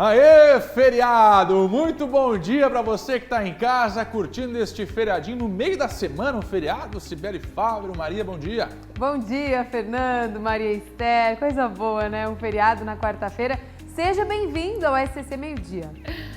Aê, feriado! Muito bom dia para você que está em casa curtindo este feriadinho no meio da semana, um feriado. Sibeli Fábio, Maria, bom dia. Bom dia, Fernando, Maria Esther, coisa boa, né? Um feriado na quarta-feira. Seja bem-vindo ao SCC Meio-Dia.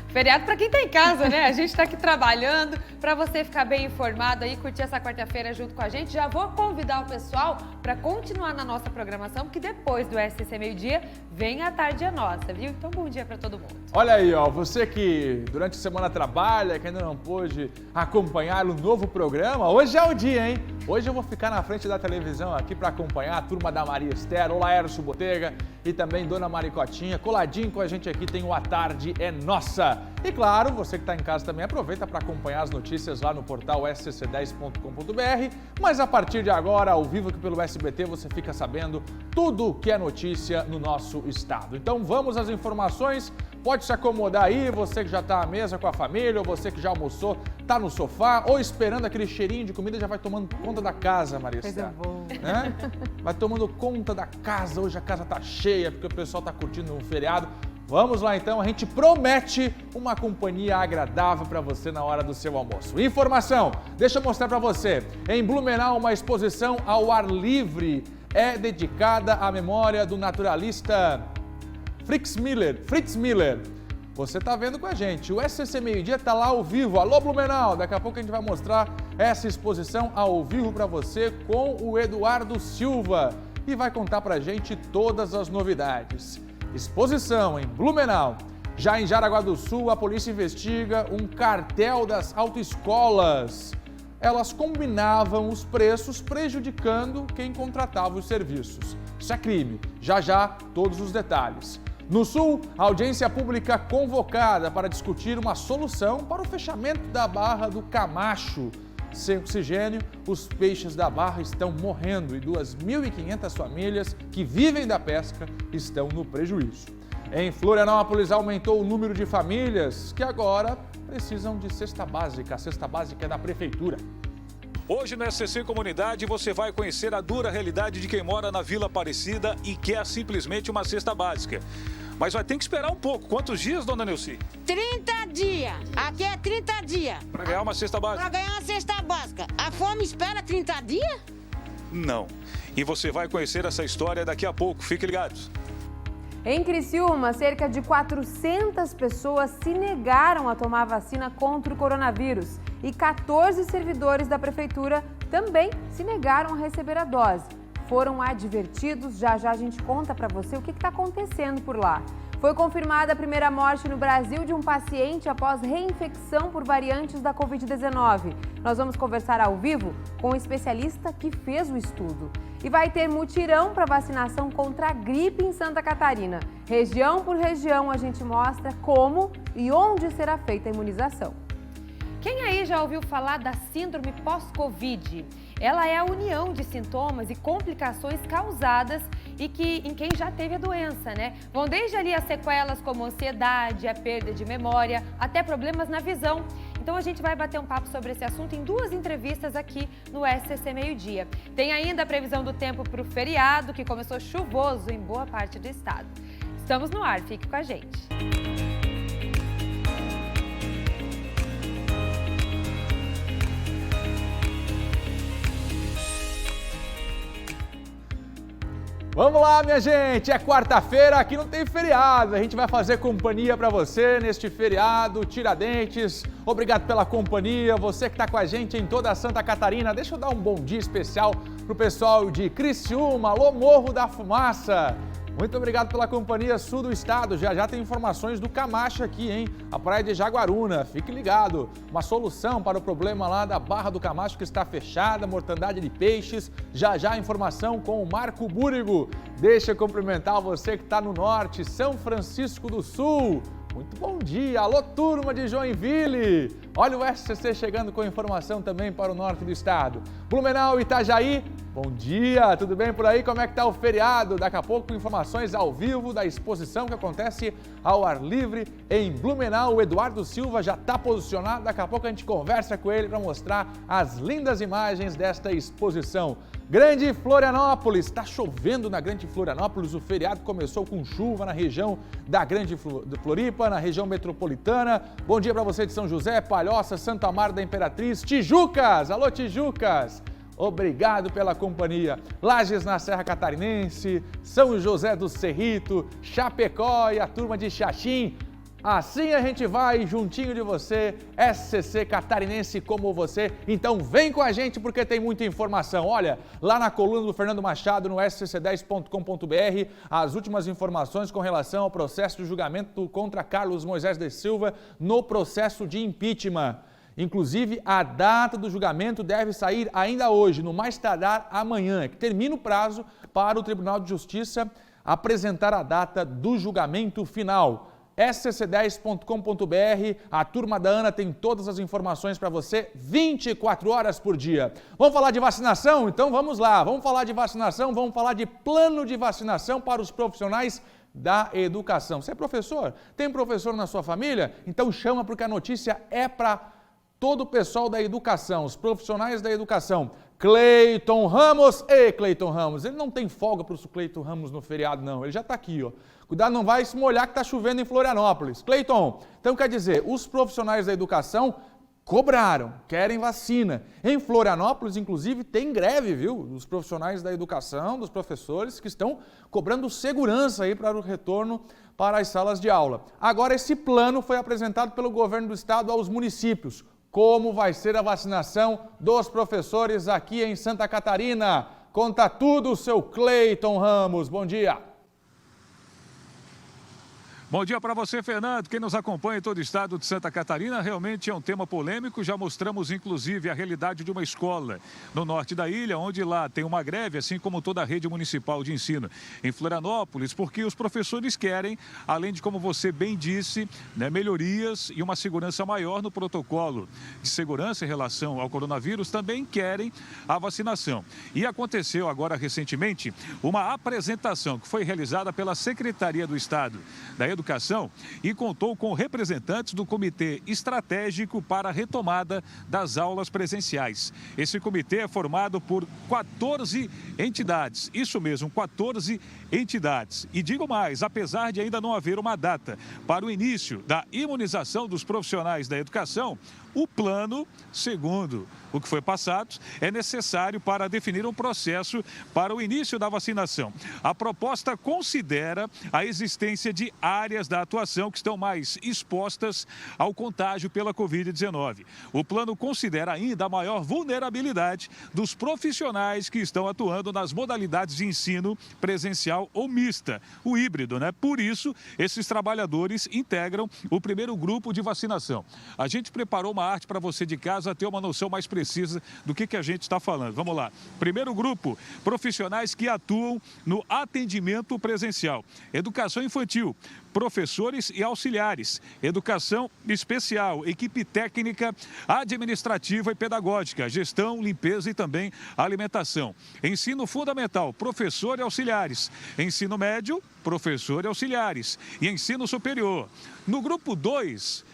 Feriado para quem tá em casa, né? A gente tá aqui trabalhando para você ficar bem informado aí, curtir essa quarta-feira junto com a gente. Já vou convidar o pessoal para continuar na nossa programação, porque depois do SCC Meio-Dia vem a tarde é nossa, viu? Então bom dia para todo mundo. Olha aí, ó, você que durante a semana trabalha, que ainda não pôde acompanhar o novo programa, hoje é o dia, hein? Hoje eu vou ficar na frente da televisão aqui para acompanhar a turma da Maria Esther, o Laércio Botega e também Dona Maricotinha. Coladinho com a gente aqui tem o A Tarde é Nossa. E claro, você que está em casa também aproveita para acompanhar as notícias lá no portal scc10.com.br, mas a partir de agora, ao vivo aqui pelo SBT, você fica sabendo tudo que é notícia no nosso estado. Então vamos às informações, pode se acomodar aí, você que já está à mesa com a família, ou você que já almoçou, está no sofá, ou esperando aquele cheirinho de comida, já vai tomando conta da casa, Maria Esther. Coisa boa. Né? Vai tomando conta da casa, hoje a casa está cheia, porque o pessoal está curtindo um feriado. Vamos lá então, a gente promete uma companhia agradável para você na hora do seu almoço. Informação, deixa eu mostrar para você. Em Blumenau, uma exposição ao ar livre é dedicada à memória do naturalista Fritz Miller. Você está vendo com a gente, o SCC Meio-Dia está lá ao vivo. Alô Blumenau, daqui a pouco a gente vai mostrar essa exposição ao vivo para você com o Eduardo Silva e vai contar para a gente todas as novidades. Exposição em Blumenau. Já em Jaraguá do Sul, a polícia investiga um cartel das autoescolas. Elas combinavam os preços, prejudicando quem contratava os serviços. Isso é crime. Já, todos os detalhes. No Sul, a audiência pública convocada para discutir uma solução para o fechamento da Barra do Camacho. Sem oxigênio, os peixes da Barra estão morrendo e 2.500 famílias que vivem da pesca estão no prejuízo. Em Florianópolis, aumentou o número de famílias que agora precisam de cesta básica. A cesta básica é da prefeitura. Hoje no SCC Comunidade você vai conhecer a dura realidade de quem mora na Vila Aparecida e quer simplesmente uma cesta básica. Mas vai ter que esperar um pouco. Quantos dias, dona Neuci? 30 dias. Aqui é 30 dias. Para ganhar uma cesta básica? Para ganhar uma cesta básica. A fome espera 30 dias? Não. E você vai conhecer essa história daqui a pouco. Fiquem ligados. Em Criciúma, cerca de 400 pessoas se negaram a tomar vacina contra o coronavírus e 14 servidores da prefeitura também se negaram a receber a dose. Foram advertidos, já a gente conta para você o que está acontecendo por lá. Foi confirmada a primeira morte no Brasil de um paciente após reinfecção por variantes da Covid-19. Nós vamos conversar ao vivo com o especialista que fez o estudo. E vai ter mutirão para vacinação contra a gripe em Santa Catarina. Região por região a gente mostra como e onde será feita a imunização. Quem aí já ouviu falar da síndrome pós-Covid? Ela é a união de sintomas e complicações causadas em quem já teve a doença, né? Vão desde ali as sequelas como ansiedade, a perda de memória, até problemas na visão. Então a gente vai bater um papo sobre esse assunto em 2 entrevistas aqui no SCC Meio-Dia. Tem ainda a previsão do tempo para o feriado, que começou chuvoso em boa parte do estado. Estamos no ar, fique com a gente. Vamos lá, minha gente, é quarta-feira, aqui não tem feriado, a gente vai fazer companhia para você neste feriado, Tiradentes, obrigado pela companhia, você que está com a gente em toda Santa Catarina, deixa eu dar um bom dia especial pro pessoal de Criciúma, alô Morro da Fumaça. Muito obrigado pela companhia sul do estado. Já tem informações do Camacho aqui, hein? A praia de Jaguaruna. Fique ligado. Uma solução para o problema lá da Barra do Camacho que está fechada, mortandade de peixes. Já informação com o Marco Búrigo. Deixa eu cumprimentar você que está no norte, São Francisco do Sul. Muito bom dia. Alô, turma de Joinville. Olha o SCC chegando com informação também para o norte do estado. Blumenau e Itajaí. Bom dia, tudo bem por aí? Como é que está o feriado? Daqui a pouco informações ao vivo da exposição que acontece ao ar livre em Blumenau. O Eduardo Silva já está posicionado, daqui a pouco a gente conversa com ele para mostrar as lindas imagens desta exposição. Grande Florianópolis, está chovendo na Grande Florianópolis, o feriado começou com chuva na região da Grande Floripa, na região metropolitana. Bom dia para você de São José, Palhoça, Santa Amaro da Imperatriz, Tijucas, alô Tijucas, obrigado pela companhia. Lages na Serra Catarinense, São José do Cerrito, Chapecó e a turma de Xaxim. Assim a gente vai juntinho de você, SCC catarinense como você. Então vem com a gente porque tem muita informação. Olha, lá na coluna do Fernando Machado no scc10.com.br, as últimas informações com relação ao processo de julgamento contra Carlos Moisés de Silva no processo de impeachment. Inclusive, a data do julgamento deve sair ainda hoje, no mais tardar amanhã, que termina o prazo para o Tribunal de Justiça apresentar a data do julgamento final. scc10.com.br, a turma da Ana tem todas as informações para você 24 horas por dia. Vamos falar de vacinação? Então vamos lá, vamos falar de vacinação, vamos falar de plano de vacinação para os profissionais da educação. Você é professor? Tem professor na sua família? Então chama porque a notícia é para todo o pessoal da educação, os profissionais da educação. Cleiton Ramos, Cleiton Ramos, ele não tem folga para o Cleiton Ramos no feriado não, ele já está aqui, ó. Cuidado, não vai se molhar que está chovendo em Florianópolis. Cleiton, então quer dizer, os profissionais da educação cobraram, querem vacina. Em Florianópolis, inclusive, tem greve, viu? Dos profissionais da educação, dos professores que estão cobrando segurança aí para o retorno para as salas de aula. Agora, esse plano foi apresentado pelo governo do estado aos municípios. Como vai ser a vacinação dos professores aqui em Santa Catarina? Conta tudo, seu Cleiton Ramos. Bom dia. Bom dia para você, Fernando. Quem nos acompanha em todo o estado de Santa Catarina, realmente é um tema polêmico. Já mostramos, inclusive, a realidade de uma escola no norte da ilha, onde lá tem uma greve, assim como toda a rede municipal de ensino em Florianópolis, porque os professores querem, além de, como você bem disse, né, melhorias e uma segurança maior no protocolo de segurança em relação ao coronavírus, também querem a vacinação. E aconteceu agora, recentemente, uma apresentação que foi realizada pela Secretaria do Estado da Educação e contou com representantes do Comitê Estratégico para a Retomada das Aulas Presenciais. Esse comitê é formado por 14 entidades, isso mesmo, 14 entidades. E digo mais, apesar de ainda não haver uma data para o início da imunização dos profissionais da educação, o plano, segundo o que foi passado, é necessário para definir um processo para o início da vacinação. A proposta considera a existência de áreas da atuação que estão mais expostas ao contágio pela Covid-19. O plano considera ainda a maior vulnerabilidade dos profissionais que estão atuando nas modalidades de ensino presencial ou mista, o híbrido, né? Por isso, esses trabalhadores integram o primeiro grupo de vacinação. A gente preparou uma arte para você de casa ter uma noção mais precisa do que a gente está falando. Vamos lá. Primeiro grupo, profissionais que atuam no atendimento presencial. Educação infantil, professores e auxiliares. Educação especial, equipe técnica, administrativa e pedagógica, gestão, limpeza e também alimentação. Ensino fundamental, professor e auxiliares. Ensino médio, professor e auxiliares. E ensino superior. No grupo 2,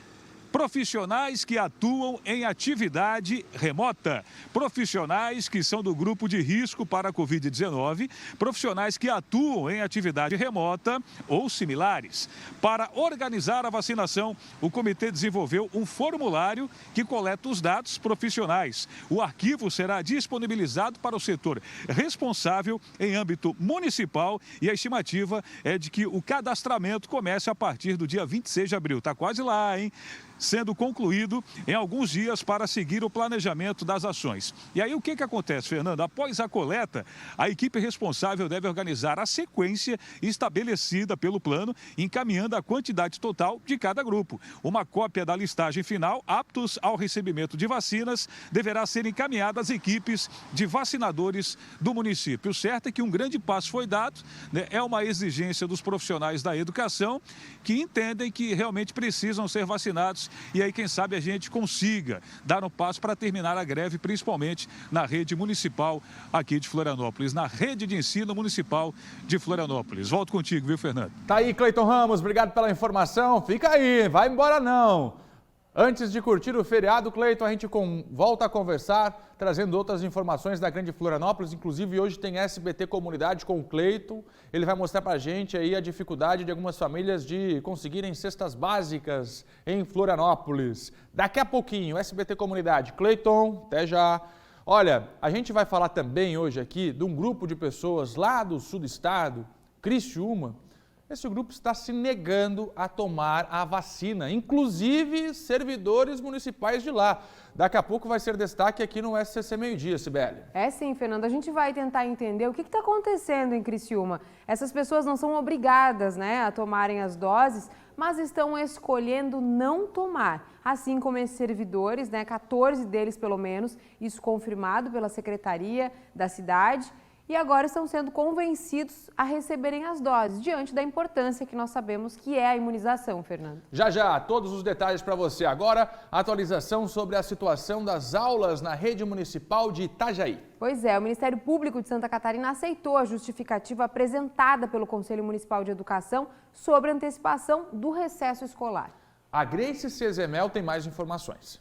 profissionais que atuam em atividade remota, profissionais que são do grupo de risco para a Covid-19, profissionais que atuam em atividade remota ou similares. Para organizar a vacinação, o comitê desenvolveu um formulário que coleta os dados profissionais. O arquivo será disponibilizado para o setor responsável em âmbito municipal e a estimativa é de que o cadastramento comece a partir do dia 26 de abril. Está quase lá, hein? Sendo concluído em alguns dias para seguir o planejamento das ações. E aí o que acontece, Fernando? Após a coleta, a equipe responsável deve organizar a sequência estabelecida pelo plano, encaminhando a quantidade total de cada grupo. Uma cópia da listagem final, aptos ao recebimento de vacinas, deverá ser encaminhada às equipes de vacinadores do município. O certo é que um grande passo foi dado, né? É uma exigência dos profissionais da educação que entendem que realmente precisam ser vacinados. E aí, quem sabe, a gente consiga dar um passo para terminar a greve, principalmente na rede municipal aqui de Florianópolis, na rede de ensino municipal de Florianópolis. Volto contigo, viu, Fernando? Tá aí, Cleiton Ramos, obrigado pela informação. Fica aí, vai embora não. Antes de curtir o feriado, Cleiton, a gente volta a conversar, trazendo outras informações da Grande Florianópolis. Inclusive, hoje tem SBT Comunidade com o Cleiton. Ele vai mostrar pra gente aí a dificuldade de algumas famílias de conseguirem cestas básicas em Florianópolis. Daqui a pouquinho, SBT Comunidade. Cleiton, até já. Olha, a gente vai falar também hoje aqui de um grupo de pessoas lá do sul do estado, Criciúma. Esse grupo está se negando a tomar a vacina, inclusive servidores municipais de lá. Daqui a pouco vai ser destaque aqui no SCC Meio-Dia, Sibeli. É sim, Fernando. A gente vai tentar entender o que está acontecendo em Criciúma. Essas pessoas não são obrigadas, a tomarem as doses, mas estão escolhendo não tomar. Assim como esses servidores, 14 deles pelo menos, isso confirmado pela Secretaria da cidade. E agora estão sendo convencidos a receberem as doses, diante da importância que nós sabemos que é a imunização, Fernando. Já, todos os detalhes para você. Agora, atualização sobre a situação das aulas na rede municipal de Itajaí. Pois é, o Ministério Público de Santa Catarina aceitou a justificativa apresentada pelo Conselho Municipal de Educação sobre a antecipação do recesso escolar. A Grace Cezemel tem mais informações.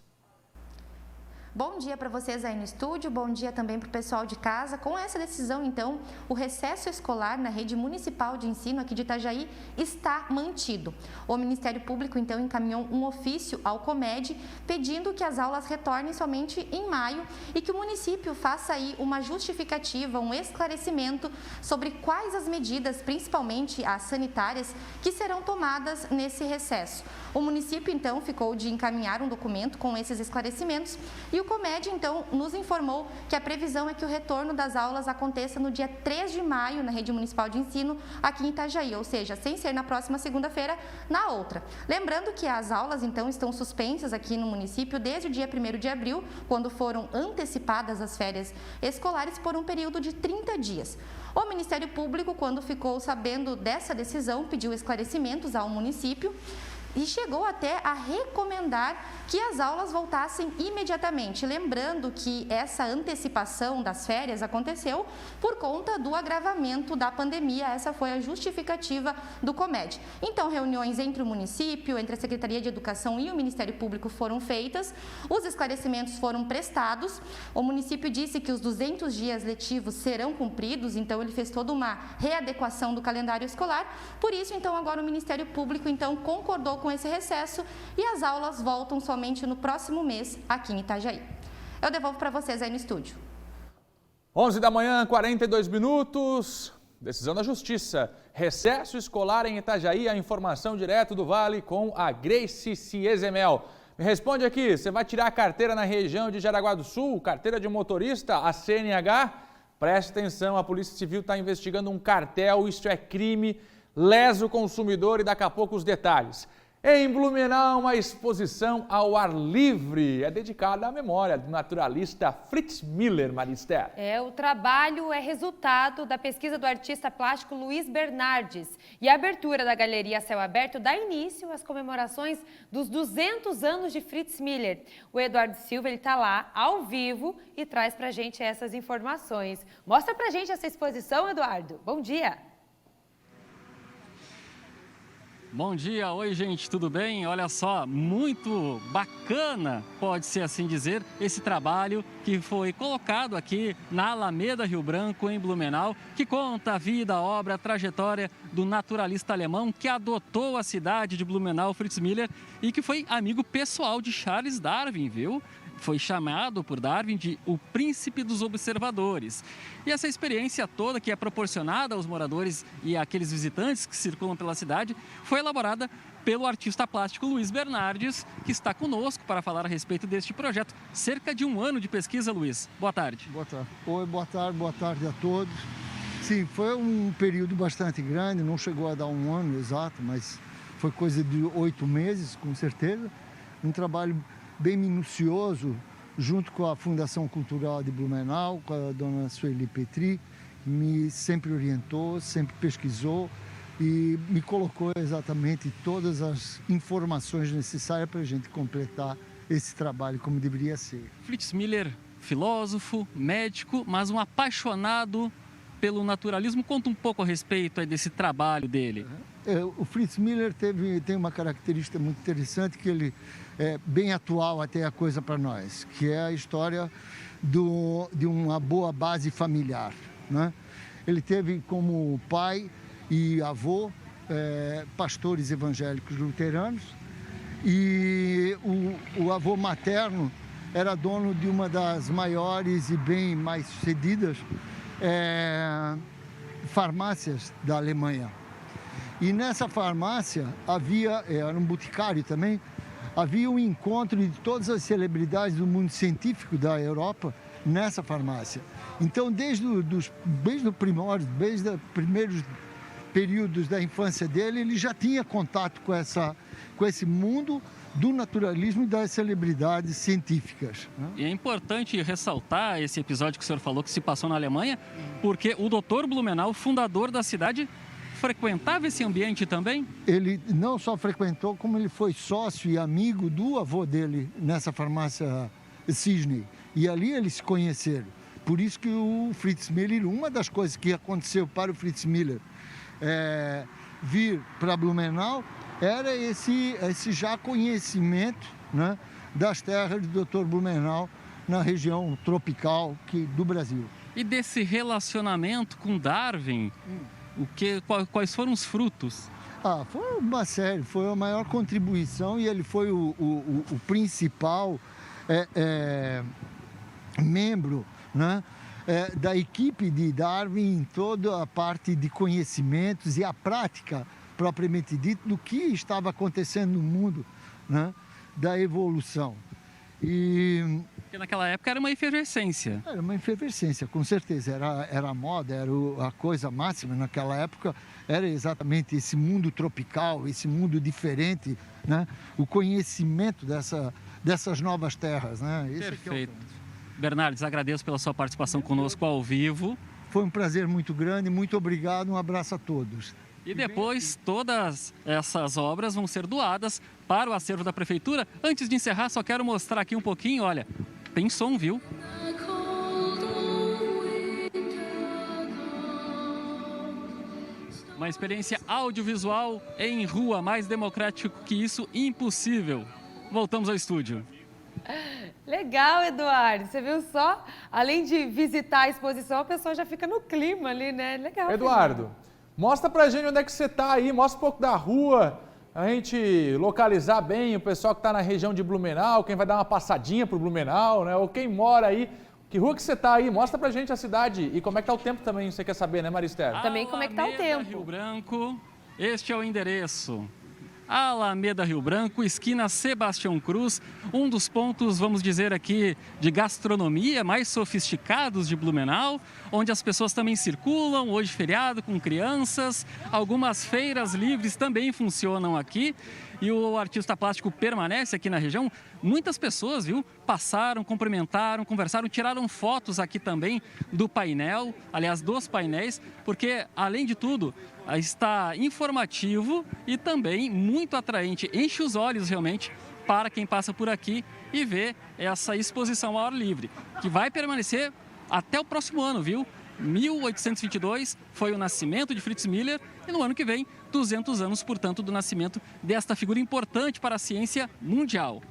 Bom dia para vocês aí no estúdio, bom dia também para o pessoal de casa. Com essa decisão, então, o recesso escolar na rede municipal de ensino aqui de Itajaí está mantido. O Ministério Público, então, encaminhou um ofício ao COMED pedindo que as aulas retornem somente em maio e que o município faça aí uma justificativa, um esclarecimento sobre quais as medidas, principalmente as sanitárias, que serão tomadas nesse recesso. O município, então, ficou de encaminhar um documento com esses esclarecimentos e o COMED, então, nos informou que a previsão é que o retorno das aulas aconteça no dia 3 de maio na rede municipal de ensino aqui em Itajaí, ou seja, sem ser na próxima segunda-feira, na outra. Lembrando que as aulas, então, estão suspensas aqui no município desde o dia 1º de abril, quando foram antecipadas as férias escolares por um período de 30 dias. O Ministério Público, quando ficou sabendo dessa decisão, pediu esclarecimentos ao município e chegou até a recomendar que as aulas voltassem imediatamente. Lembrando que essa antecipação das férias aconteceu por conta do agravamento da pandemia. Essa foi a justificativa do COMED. Então, reuniões entre o município, entre a Secretaria de Educação e o Ministério Público foram feitas, os esclarecimentos foram prestados, o município disse que os 200 dias letivos serão cumpridos, então ele fez toda uma readequação do calendário escolar. Por isso, então, agora o Ministério Público concordou com esse recesso e as aulas voltam somente no próximo mês aqui em Itajaí. Eu devolvo para vocês aí no estúdio. 11 da manhã, 42 minutos. Decisão da Justiça. Recesso escolar em Itajaí. A informação direto do Vale com a Grace Cezemel. Me responde aqui, você vai tirar a carteira na região de Jaraguá do Sul, carteira de motorista, a CNH? Preste atenção, a Polícia Civil está investigando um cartel, isso é crime, lesa o consumidor e daqui a pouco os detalhes. Em Blumenau, uma exposição ao ar livre é dedicada à memória do naturalista Fritz Miller, Marister. O trabalho é resultado da pesquisa do artista plástico Luiz Bernardes. E a abertura da Galeria Céu Aberto dá início às comemorações dos 200 anos de Fritz Miller. O Eduardo Silva está lá, ao vivo, e traz pra gente essas informações. Mostra pra gente essa exposição, Eduardo. Bom dia! Bom dia, oi gente, tudo bem? Olha só, muito bacana, pode-se assim dizer, esse trabalho que foi colocado aqui na Alameda Rio Branco, em Blumenau, que conta a vida, a obra, a trajetória do naturalista alemão que adotou a cidade de Blumenau, Fritz Miller, e que foi amigo pessoal de Charles Darwin, viu? Foi chamado por Darwin de o príncipe dos observadores. E essa experiência toda que é proporcionada aos moradores e àqueles visitantes que circulam pela cidade foi elaborada pelo artista plástico Luiz Bernardes, que está conosco para falar a respeito deste projeto. Cerca de um ano de pesquisa, Luiz. Boa tarde. Boa tarde. Oi, boa tarde a todos. Sim, foi um período bastante grande, não chegou a dar um ano exato, mas foi coisa de 8 meses, com certeza. Um trabalho bem minucioso, junto com a Fundação Cultural de Blumenau, com a dona Sueli Petri, que me sempre orientou, sempre pesquisou e me colocou exatamente todas as informações necessárias para a gente completar esse trabalho como deveria ser. Fritz Miller, filósofo, médico, mas um apaixonado pelo naturalismo. Conta um pouco a respeito aí desse trabalho dele. O Fritz Miller tem uma característica muito interessante, que ele é bem atual até a coisa para nós, que é a história de uma boa base familiar, né? Ele teve como pai e avô pastores evangélicos luteranos, e o avô materno era dono de uma das maiores e bem mais sucedidas farmácias da Alemanha. E nessa farmácia era um boticário também, havia um encontro de todas as celebridades do mundo científico da Europa nessa farmácia. Então, desde os primórdios, desde os primeiros períodos da infância dele, ele já tinha contato com esse mundo do naturalismo e das celebridades científicas, né? E é importante ressaltar esse episódio que o senhor falou que se passou na Alemanha, porque o Dr. Blumenau, fundador da cidade, frequentava esse ambiente também? Ele não só frequentou, como ele foi sócio e amigo do avô dele nessa farmácia Cisne. E ali eles se conheceram. Por isso que o Fritz Miller, uma das coisas que aconteceu para o Fritz Miller vir para Blumenau, era esse já conhecimento, né, das terras do Dr. Blumenau na região tropical do Brasil. E desse relacionamento com Darwin, quais foram os frutos? Foi uma série, foi a maior contribuição, e ele foi o principal membro, né, da equipe de Darwin em toda a parte de conhecimentos e a prática propriamente dito do que estava acontecendo no mundo, né, da evolução. Porque naquela época era uma efervescência. Era uma efervescência, com certeza. Era a moda, era a coisa máxima naquela época. Era exatamente esse mundo tropical, esse mundo diferente, né? O conhecimento dessas novas terras, né? Perfeito. Bernardes, agradeço pela sua participação conosco ao vivo. Foi um prazer muito grande, muito obrigado, um abraço a todos. E depois todas essas obras vão ser doadas para o acervo da prefeitura. Antes de encerrar, só quero mostrar aqui um pouquinho, olha, tem som, viu? Uma experiência audiovisual em rua, mais democrático que isso, impossível. Voltamos ao estúdio. Legal, Eduardo. Você viu só? Além de visitar a exposição, a pessoa já fica no clima ali, né? Legal. Eduardo, mostra pra gente onde é que você tá aí, mostra um pouco da rua, a gente localizar bem o pessoal que tá na região de Blumenau, quem vai dar uma passadinha pro Blumenau, né? Ou quem mora aí. Que rua que você tá aí? Mostra pra gente a cidade e como é que tá o tempo também, você quer saber, né, Maristela? Também como é que tá o tempo. Rio Branco, este é o endereço. Alameda Rio Branco, esquina Sebastião Cruz, um dos pontos, vamos dizer aqui, de gastronomia mais sofisticados de Blumenau, onde as pessoas também circulam, hoje feriado, com crianças, algumas feiras livres também funcionam aqui. E o artista plástico permanece aqui na região. Muitas pessoas, viu, passaram, cumprimentaram, conversaram, tiraram fotos aqui também do painel, aliás, dos painéis, porque, além de tudo, está informativo e também muito atraente, enche os olhos realmente para quem passa por aqui e vê essa exposição ao ar livre, que vai permanecer até o próximo ano, viu? 1822 foi o nascimento de Fritz Miller e no ano que vem, 200 anos, portanto, do nascimento desta figura importante para a ciência mundial.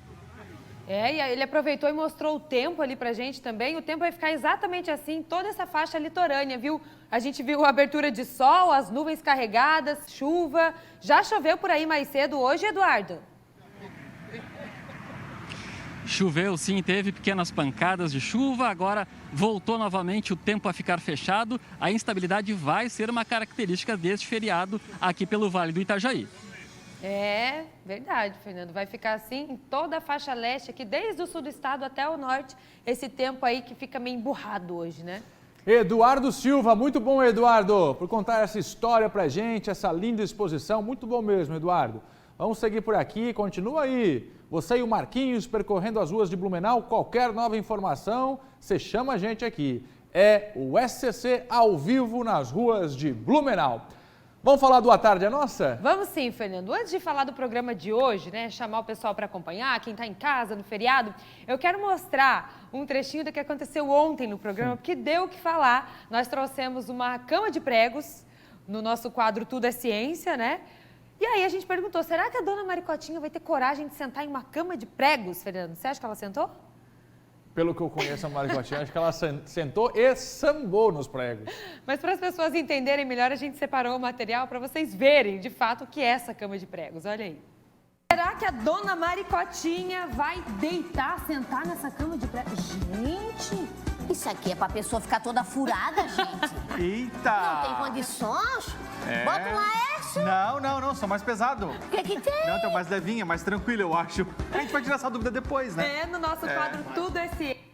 E ele aproveitou e mostrou o tempo ali pra gente também. O tempo vai ficar exatamente assim, toda essa faixa litorânea, viu? A gente viu a abertura de sol, as nuvens carregadas, chuva. Já choveu por aí mais cedo hoje, Eduardo? Choveu sim, teve pequenas pancadas de chuva, agora voltou novamente o tempo a ficar fechado. A instabilidade vai ser uma característica deste feriado aqui pelo Vale do Itajaí. É verdade, Fernando. Vai ficar assim em toda a faixa leste aqui, desde o sul do estado até o norte, esse tempo aí que fica meio emburrado hoje, né? Eduardo Silva, muito bom, Eduardo, por contar essa história pra gente, essa linda exposição, muito bom mesmo, Eduardo. Vamos seguir por aqui, continua aí. Você e o Marquinhos percorrendo as ruas de Blumenau, qualquer nova informação, você chama a gente aqui. É o SCC ao vivo nas ruas de Blumenau. Vamos falar do A Tarde é Nossa? Vamos sim, Fernando. Antes de falar do programa de hoje, né, chamar o pessoal para acompanhar, quem está em casa, no feriado, eu quero mostrar um trechinho do que aconteceu ontem no programa, porque deu o que falar. Nós trouxemos uma cama de pregos no nosso quadro Tudo é Ciência, né? E aí a gente perguntou, será que a dona Maricotinha vai ter coragem de sentar em uma cama de pregos, Fernando? Você acha que ela sentou? Pelo que eu conheço a Maricotinha, acho que ela sentou e sambou nos pregos. Mas para as pessoas entenderem melhor, a gente separou o material para vocês verem, de fato, o que é essa cama de pregos. Olha aí. Será que a dona Maricotinha vai deitar, sentar nessa cama de pregos? Gente, isso aqui é pra pessoa ficar toda furada, gente. Eita! Não tem condições? Bota um Laércio. Não, sou mais pesado. O que que tem? Não, tô mais levinha, mais tranquila, eu acho. A gente vai tirar essa dúvida depois, né? É, no nosso quadro Tudo é Ciência.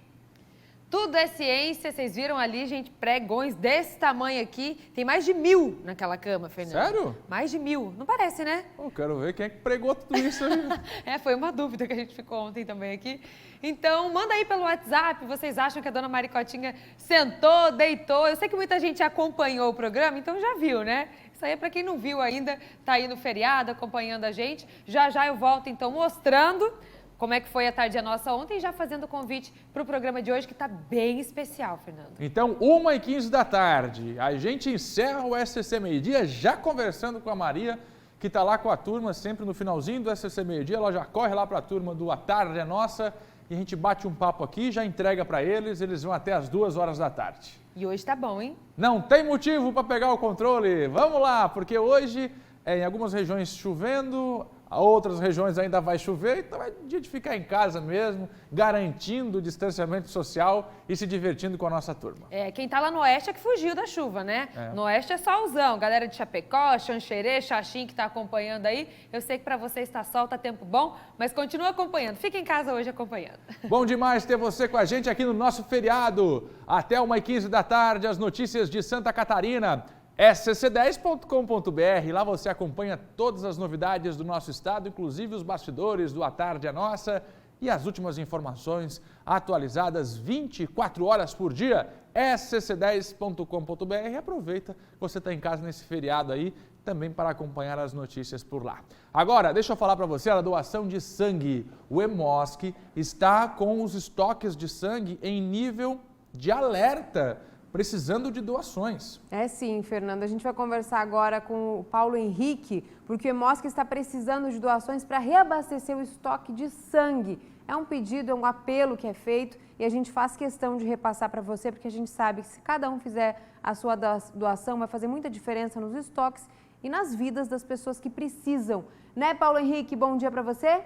Tudo é Ciência, vocês viram ali, gente, pregões desse tamanho aqui. Tem mais de 1000 naquela cama, Fernando. Sério? Mais de 1000. Não parece, né? Eu quero ver quem é que pregou tudo isso aí. Foi uma dúvida que a gente ficou ontem também aqui. Então, manda aí pelo WhatsApp, vocês acham que a dona Maricotinha sentou, deitou? Eu sei que muita gente acompanhou o programa, então já viu, né? Isso aí é para quem não viu ainda, tá aí no feriado acompanhando a gente. Já eu volto então mostrando como é que foi a Tarde é Nossa ontem e já fazendo o convite para o programa de hoje, que está bem especial, Fernando. Então, 1h15 da tarde, a gente encerra o SCC Meio-Dia já conversando com a Maria, que está lá com a turma, sempre no finalzinho do SCC Meio-Dia, ela já corre lá para a turma do A Tarde é Nossa e a gente bate um papo aqui, já entrega para eles vão até as 2 horas da tarde. E hoje tá bom, hein? Não tem motivo para pegar o controle, vamos lá, porque hoje em algumas regiões chovendo, outras regiões ainda vai chover, então é dia de ficar em casa mesmo, garantindo o distanciamento social e se divertindo com a nossa turma. Quem tá lá no Oeste é que fugiu da chuva, né? No Oeste é solzão, galera de Chapecó, Xanxerê, Xaxim que tá acompanhando aí. Eu sei que para vocês tá sol, tá tempo bom, mas continua acompanhando. Fica em casa hoje acompanhando. Bom demais ter você com a gente aqui no nosso feriado. Até 1h15 da tarde, as notícias de Santa Catarina. scc10.com.br, lá você acompanha todas as novidades do nosso estado, inclusive os bastidores do A Tarde é Nossa e as últimas informações atualizadas 24 horas por dia. scc10.com.br, aproveita que você está em casa nesse feriado aí, também para acompanhar as notícias por lá. Agora, deixa eu falar para você a doação de sangue. O Hemosk está com os estoques de sangue em nível de alerta, precisando de doações. É sim, Fernando. A gente vai conversar agora com o Paulo Henrique, porque o Hemosk está precisando de doações para reabastecer o estoque de sangue. É um pedido, é um apelo que é feito e a gente faz questão de repassar para você, porque a gente sabe que se cada um fizer a sua doação, vai fazer muita diferença nos estoques e nas vidas das pessoas que precisam. Né, Paulo Henrique? Bom dia para você.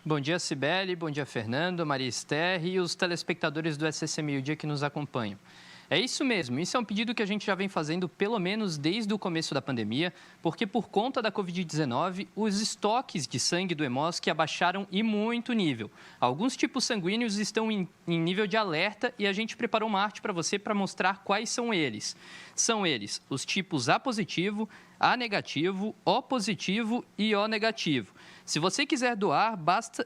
Bom dia, Cibele, bom dia, Fernando, Maria Esther e os telespectadores do SCC Meio-Dia que nos acompanham. É isso mesmo, isso é um pedido que a gente já vem fazendo pelo menos desde o começo da pandemia, porque por conta da Covid-19, os estoques de sangue do Hemosk abaixaram e muito nível. Alguns tipos sanguíneos estão em nível de alerta e a gente preparou uma arte para você para mostrar quais são eles. São eles os tipos A positivo, A negativo, O positivo e O negativo. Se você quiser doar, basta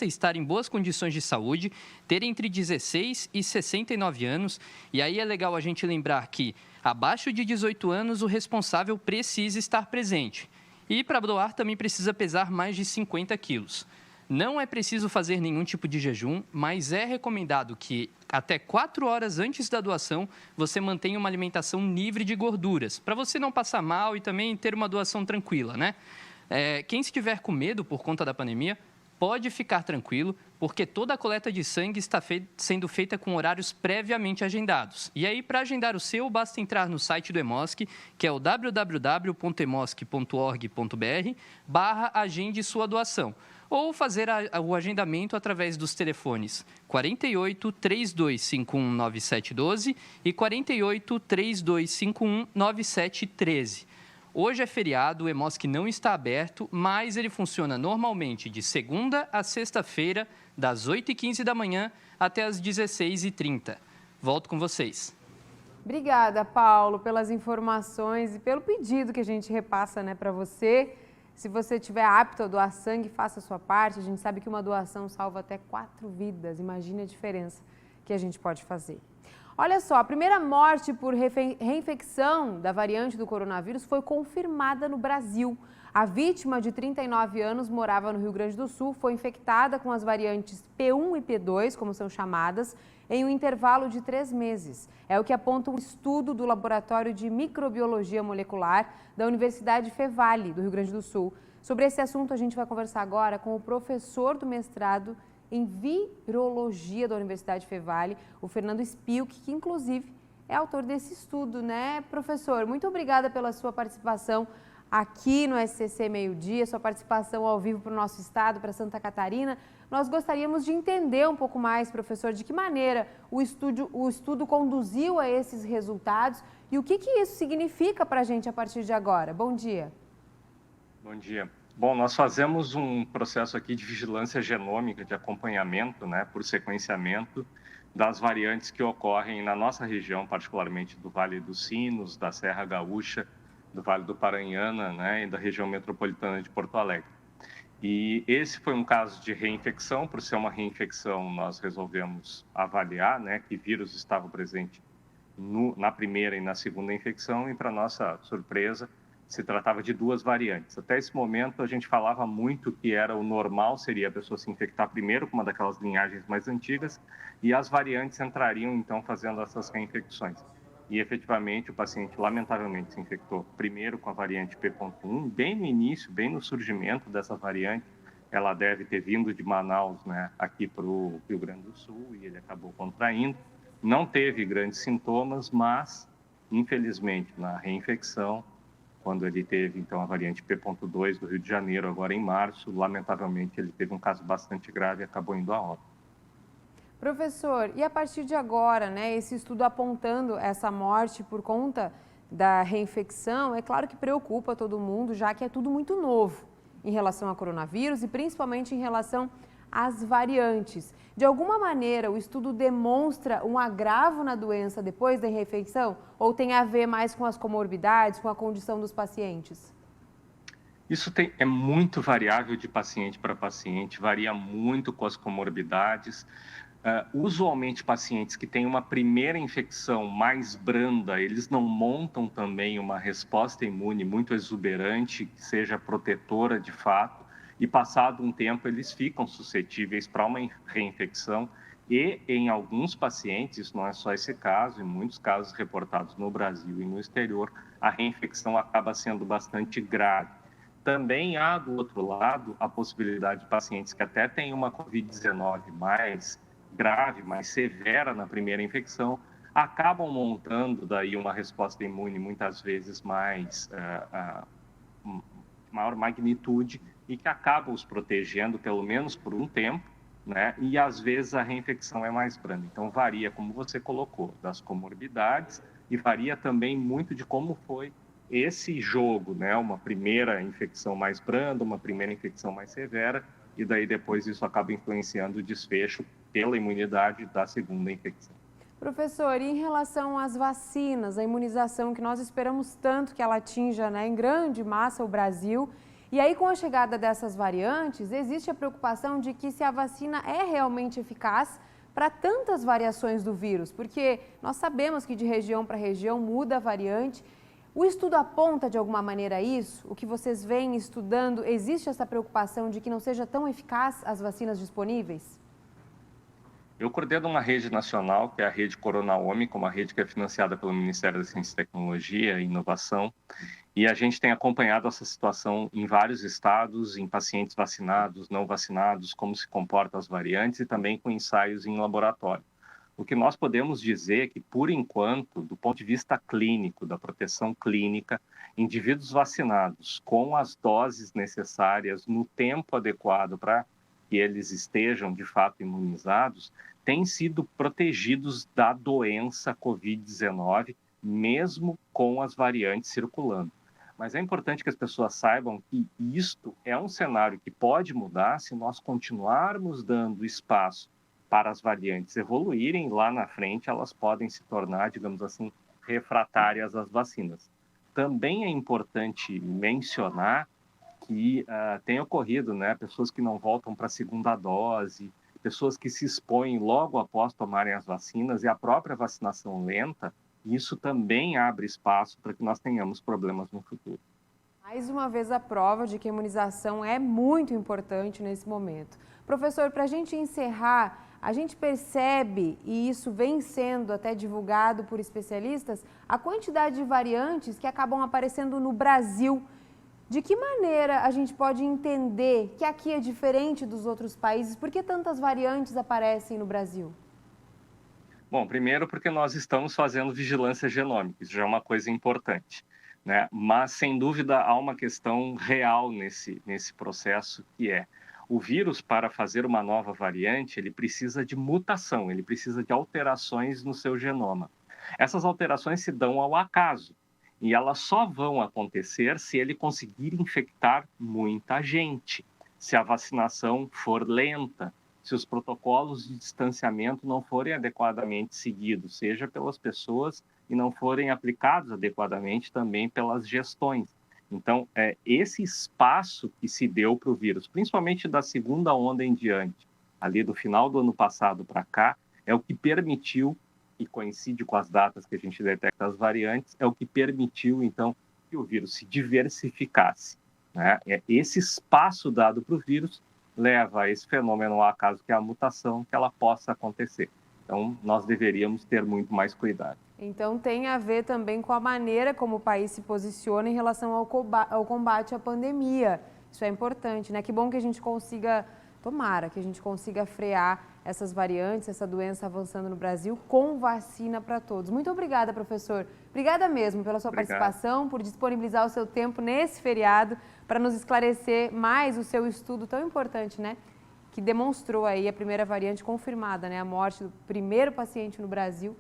estar em boas condições de saúde, ter entre 16 e 69 anos. E aí é legal a gente lembrar que, abaixo de 18 anos, o responsável precisa estar presente. E para doar também precisa pesar mais de 50 quilos. Não é preciso fazer nenhum tipo de jejum, mas é recomendado que, até 4 horas antes da doação, você mantenha uma alimentação livre de gorduras, para você não passar mal e também ter uma doação tranquila, né? Quem estiver com medo por conta da pandemia, pode ficar tranquilo, porque toda a coleta de sangue está sendo feita com horários previamente agendados. E aí, para agendar o seu, basta entrar no site do Hemosk, que é o www.hemosk.org.br/agende sua doação, ou fazer o agendamento através dos telefones 48 3251 9712 e 48 3251 9713. Hoje é feriado, o Hemosk não está aberto, mas ele funciona normalmente de segunda a sexta-feira, das 8h15 da manhã até as 16h30. Volto com vocês. Obrigada, Paulo, pelas informações e pelo pedido que a gente repassa, né, para você. Se você estiver apto a doar sangue, faça a sua parte. A gente sabe que uma doação salva até 4 vidas. Imagine a diferença que a gente pode fazer. Olha só, a primeira morte por reinfecção da variante do coronavírus foi confirmada no Brasil. A vítima, de 39 anos, morava no Rio Grande do Sul, foi infectada com as variantes P1 e P2, como são chamadas, em um intervalo de 3 meses. É o que aponta um estudo do Laboratório de Microbiologia Molecular da Universidade Fevale, do Rio Grande do Sul. Sobre esse assunto, a gente vai conversar agora com o professor do mestrado em Virologia da Universidade Fevale, o Fernando Spilk, que inclusive é autor desse estudo, né, professor? Muito obrigada pela sua participação aqui no SCC Meio-Dia, sua participação ao vivo para o nosso estado, para Santa Catarina. Nós gostaríamos de entender um pouco mais, professor, de que maneira o estudo conduziu a esses resultados e o que isso significa para a gente a partir de agora. Bom dia. Bom dia. Bom, nós fazemos um processo aqui de vigilância genômica, de acompanhamento, né, por sequenciamento das variantes que ocorrem na nossa região, particularmente do Vale dos Sinos, da Serra Gaúcha, do Vale do Paranhana, né, e da região metropolitana de Porto Alegre. E esse foi um caso de reinfecção. Por ser uma reinfecção, nós resolvemos avaliar, né, que vírus estava presente na primeira e na segunda infecção, e, para nossa surpresa, se tratava de 2 variantes. Até esse momento, a gente falava muito que era o normal, seria a pessoa se infectar primeiro com uma daquelas linhagens mais antigas, e as variantes entrariam, então, fazendo essas reinfecções. E, efetivamente, o paciente, lamentavelmente, se infectou primeiro com a variante P.1, bem no início, bem no surgimento dessa variante. Ela deve ter vindo de Manaus, né, aqui para o Rio Grande do Sul, e ele acabou contraindo. Não teve grandes sintomas, mas, infelizmente, na reinfecção, quando ele teve, então, a variante P.2 do Rio de Janeiro, agora em março, lamentavelmente, ele teve um caso bastante grave e acabou indo a óbito. Professor, e a partir de agora, né, esse estudo apontando essa morte por conta da reinfecção, é claro que preocupa todo mundo, já que é tudo muito novo em relação ao coronavírus e principalmente em relação às variantes. De alguma maneira, o estudo demonstra um agravo na doença depois da reinfecção ou tem a ver mais com as comorbidades, com a condição dos pacientes? Isso é muito variável de paciente para paciente, varia muito com as comorbidades. Usualmente, pacientes que têm uma primeira infecção mais branda, eles não montam também uma resposta imune muito exuberante, que seja protetora de fato, e passado um tempo eles ficam suscetíveis para uma reinfecção. E em alguns pacientes, isso não é só esse caso, em muitos casos reportados no Brasil e no exterior, a reinfecção acaba sendo bastante grave. Também há, do outro lado, a possibilidade de pacientes que até têm uma Covid-19 mais grave, mais severa na primeira infecção, acabam montando daí uma resposta imune muitas vezes maior magnitude e que acaba os protegendo pelo menos por um tempo, né? E às vezes a reinfecção é mais branda. Então varia, como você colocou, das comorbidades e varia também muito de como foi esse jogo, né? Uma primeira infecção mais branda, uma primeira infecção mais severa, e daí depois isso acaba influenciando o desfecho pela imunidade da segunda infecção. Professor, e em relação às vacinas, a imunização que nós esperamos tanto que ela atinja, né, em grande massa o Brasil, e aí com a chegada dessas variantes, existe a preocupação de que se a vacina é realmente eficaz para tantas variações do vírus, porque nós sabemos que de região para região muda a variante. O estudo aponta de alguma maneira isso? O que vocês vêm estudando, existe essa preocupação de que não seja tão eficaz as vacinas disponíveis? Eu coordeno uma rede nacional, que é a rede Coronaômica, uma rede que é financiada pelo Ministério da Ciência e Tecnologia e Inovação, e a gente tem acompanhado essa situação em vários estados, em pacientes vacinados, não vacinados, como se comportam as variantes e também com ensaios em laboratório. O que nós podemos dizer é que, por enquanto, do ponto de vista clínico, da proteção clínica, indivíduos vacinados com as doses necessárias no tempo adequado para que eles estejam, de fato, imunizados, têm sido protegidos da doença Covid-19, mesmo com as variantes circulando. Mas é importante que as pessoas saibam que isto é um cenário que pode mudar se nós continuarmos dando espaço para as variantes evoluírem. Lá na frente, elas podem se tornar, digamos assim, refratárias às vacinas. Também é importante mencionar que tem ocorrido, né, pessoas que não voltam para a segunda dose, pessoas que se expõem logo após tomarem as vacinas e a própria vacinação lenta, isso também abre espaço para que nós tenhamos problemas no futuro. Mais uma vez a prova de que a imunização é muito importante nesse momento. Professor, para a gente encerrar, a gente percebe, e isso vem sendo até divulgado por especialistas, a quantidade de variantes que acabam aparecendo no Brasil. De que maneira a gente pode entender que aqui é diferente dos outros países? Por que tantas variantes aparecem no Brasil? Bom, primeiro porque nós estamos fazendo vigilância genômica, isso já é uma coisa importante, né? Mas, sem dúvida, há uma questão real nesse processo, que é o vírus, para fazer uma nova variante, ele precisa de mutação, ele precisa de alterações no seu genoma. Essas alterações se dão ao acaso. E elas só vão acontecer se ele conseguir infectar muita gente, se a vacinação for lenta, se os protocolos de distanciamento não forem adequadamente seguidos, seja pelas pessoas, e não forem aplicados adequadamente também pelas gestões. Então, esse espaço que se deu para o vírus, principalmente da segunda onda em diante, ali do final do ano passado para cá, é o que permitiu, e coincide com as datas que a gente detecta as variantes, é o que permitiu, então, que o vírus se diversificasse, né? Esse espaço dado para o vírus leva a esse fenômeno ao acaso, que é a mutação, que ela possa acontecer. Então, nós deveríamos ter muito mais cuidado. Então, tem a ver também com a maneira como o país se posiciona em relação ao combate à pandemia. Isso é importante, né? Que bom que a gente consiga, tomara que a gente consiga frear essas variantes, essa doença avançando no Brasil com vacina para todos. Muito obrigada, professor. Obrigada mesmo pela sua participação, por disponibilizar o seu tempo nesse feriado para nos esclarecer mais o seu estudo tão importante, né? Que demonstrou aí a primeira variante confirmada, né? A morte do primeiro paciente no Brasil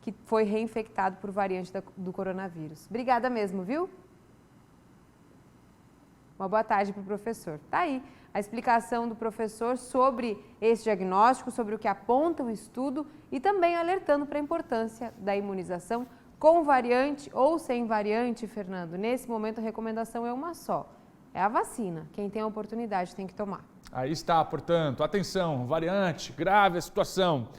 que foi reinfectado por variante do coronavírus. Obrigada mesmo, viu? Uma boa tarde para o professor. Tá aí a explicação do professor sobre esse diagnóstico, sobre o que aponta o estudo e também alertando para a importância da imunização com variante ou sem variante, Fernando. Nesse momento a recomendação é uma só, é a vacina. Quem tem a oportunidade tem que tomar. Aí está, portanto, atenção, variante, grave a situação.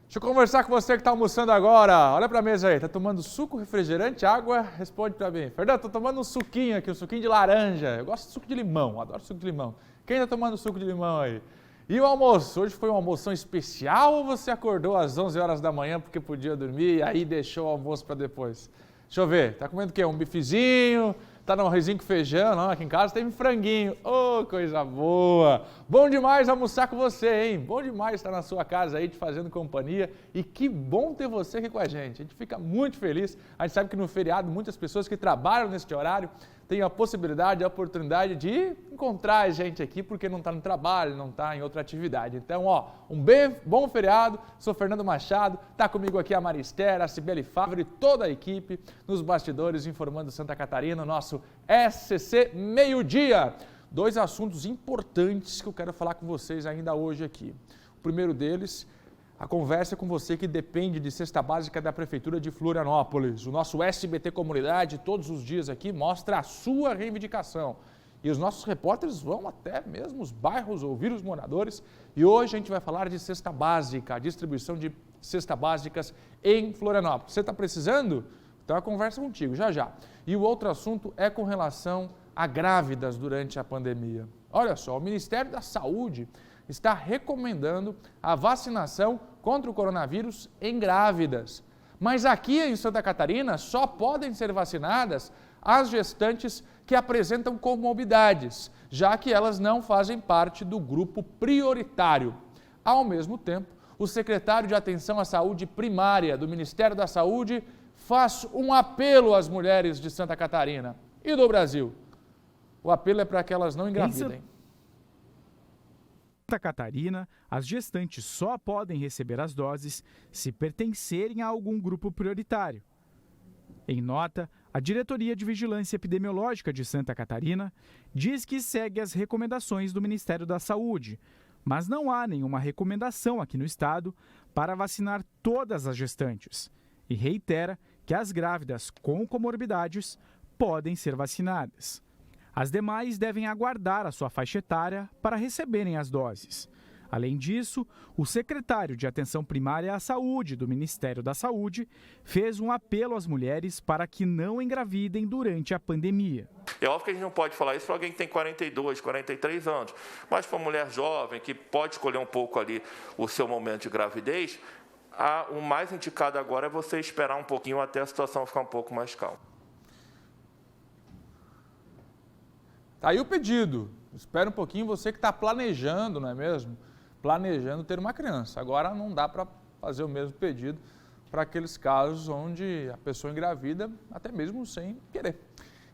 Deixa eu conversar com você que está almoçando agora. Olha para a mesa aí, está tomando suco, refrigerante, água? Responde para mim. Fernando, estou tomando um suquinho aqui, um suquinho de laranja. Eu gosto de suco de limão, adoro suco de limão. Quem está tomando suco de limão aí? E o almoço? Hoje foi uma almoção especial ou você acordou às 11 horas da manhã porque podia dormir e aí deixou o almoço para depois? Deixa eu ver, está comendo o quê? Um bifezinho? Tá no arrozinho com feijão? Não, aqui em casa tem franguinho. Ô, coisa boa! Bom demais almoçar com você, hein? Bom demais estar na sua casa aí, te fazendo companhia. E que bom ter você aqui com a gente. A gente fica muito feliz. A gente sabe que no feriado, muitas pessoas que trabalham neste horário têm a possibilidade, a oportunidade de encontrar a gente aqui, porque não está no trabalho, não está em outra atividade. Então, um bom feriado. Sou Fernando Machado, está comigo aqui a Marister, a Cibele Favre, toda a equipe nos bastidores informando Santa Catarina, nosso SCC Meio-Dia. 2 assuntos importantes que eu quero falar com vocês ainda hoje aqui. O primeiro deles, a conversa com você que depende de cesta básica da Prefeitura de Florianópolis. O nosso SBT Comunidade, todos os dias aqui, mostra a sua reivindicação. E os nossos repórteres vão até mesmo os bairros ouvir os moradores. E hoje a gente vai falar de cesta básica, a distribuição de cestas básicas em Florianópolis. Você está precisando? Então a conversa contigo, já já. E o outro assunto é com relação a grávidas durante a pandemia. Olha só, o Ministério da Saúde está recomendando a vacinação contra o coronavírus em grávidas. Mas aqui em Santa Catarina só podem ser vacinadas as gestantes que apresentam comorbidades, já que elas não fazem parte do grupo prioritário. Ao mesmo tempo, o secretário de Atenção à Saúde Primária do Ministério da Saúde faz um apelo às mulheres de Santa Catarina e do Brasil. O apelo é para que elas não engravidem. Santa Catarina, as gestantes só podem receber as doses se pertencerem a algum grupo prioritário. Em nota, a Diretoria de Vigilância Epidemiológica de Santa Catarina diz que segue as recomendações do Ministério da Saúde, mas não há nenhuma recomendação aqui no estado para vacinar todas as gestantes e reitera que as grávidas com comorbidades podem ser vacinadas. As demais devem aguardar a sua faixa etária para receberem as doses. Além disso, o secretário de Atenção Primária à Saúde do Ministério da Saúde fez um apelo às mulheres para que não engravidem durante a pandemia. É óbvio que a gente não pode falar isso para alguém que tem 42, 43 anos, mas para uma mulher jovem que pode escolher um pouco ali o seu momento de gravidez, o mais indicado agora é você esperar um pouquinho até a situação ficar um pouco mais calma. Tá aí o pedido. Espera um pouquinho, você que está planejando, não é mesmo? Planejando ter uma criança. Agora não dá para fazer o mesmo pedido para aqueles casos onde a pessoa engravida, até mesmo sem querer.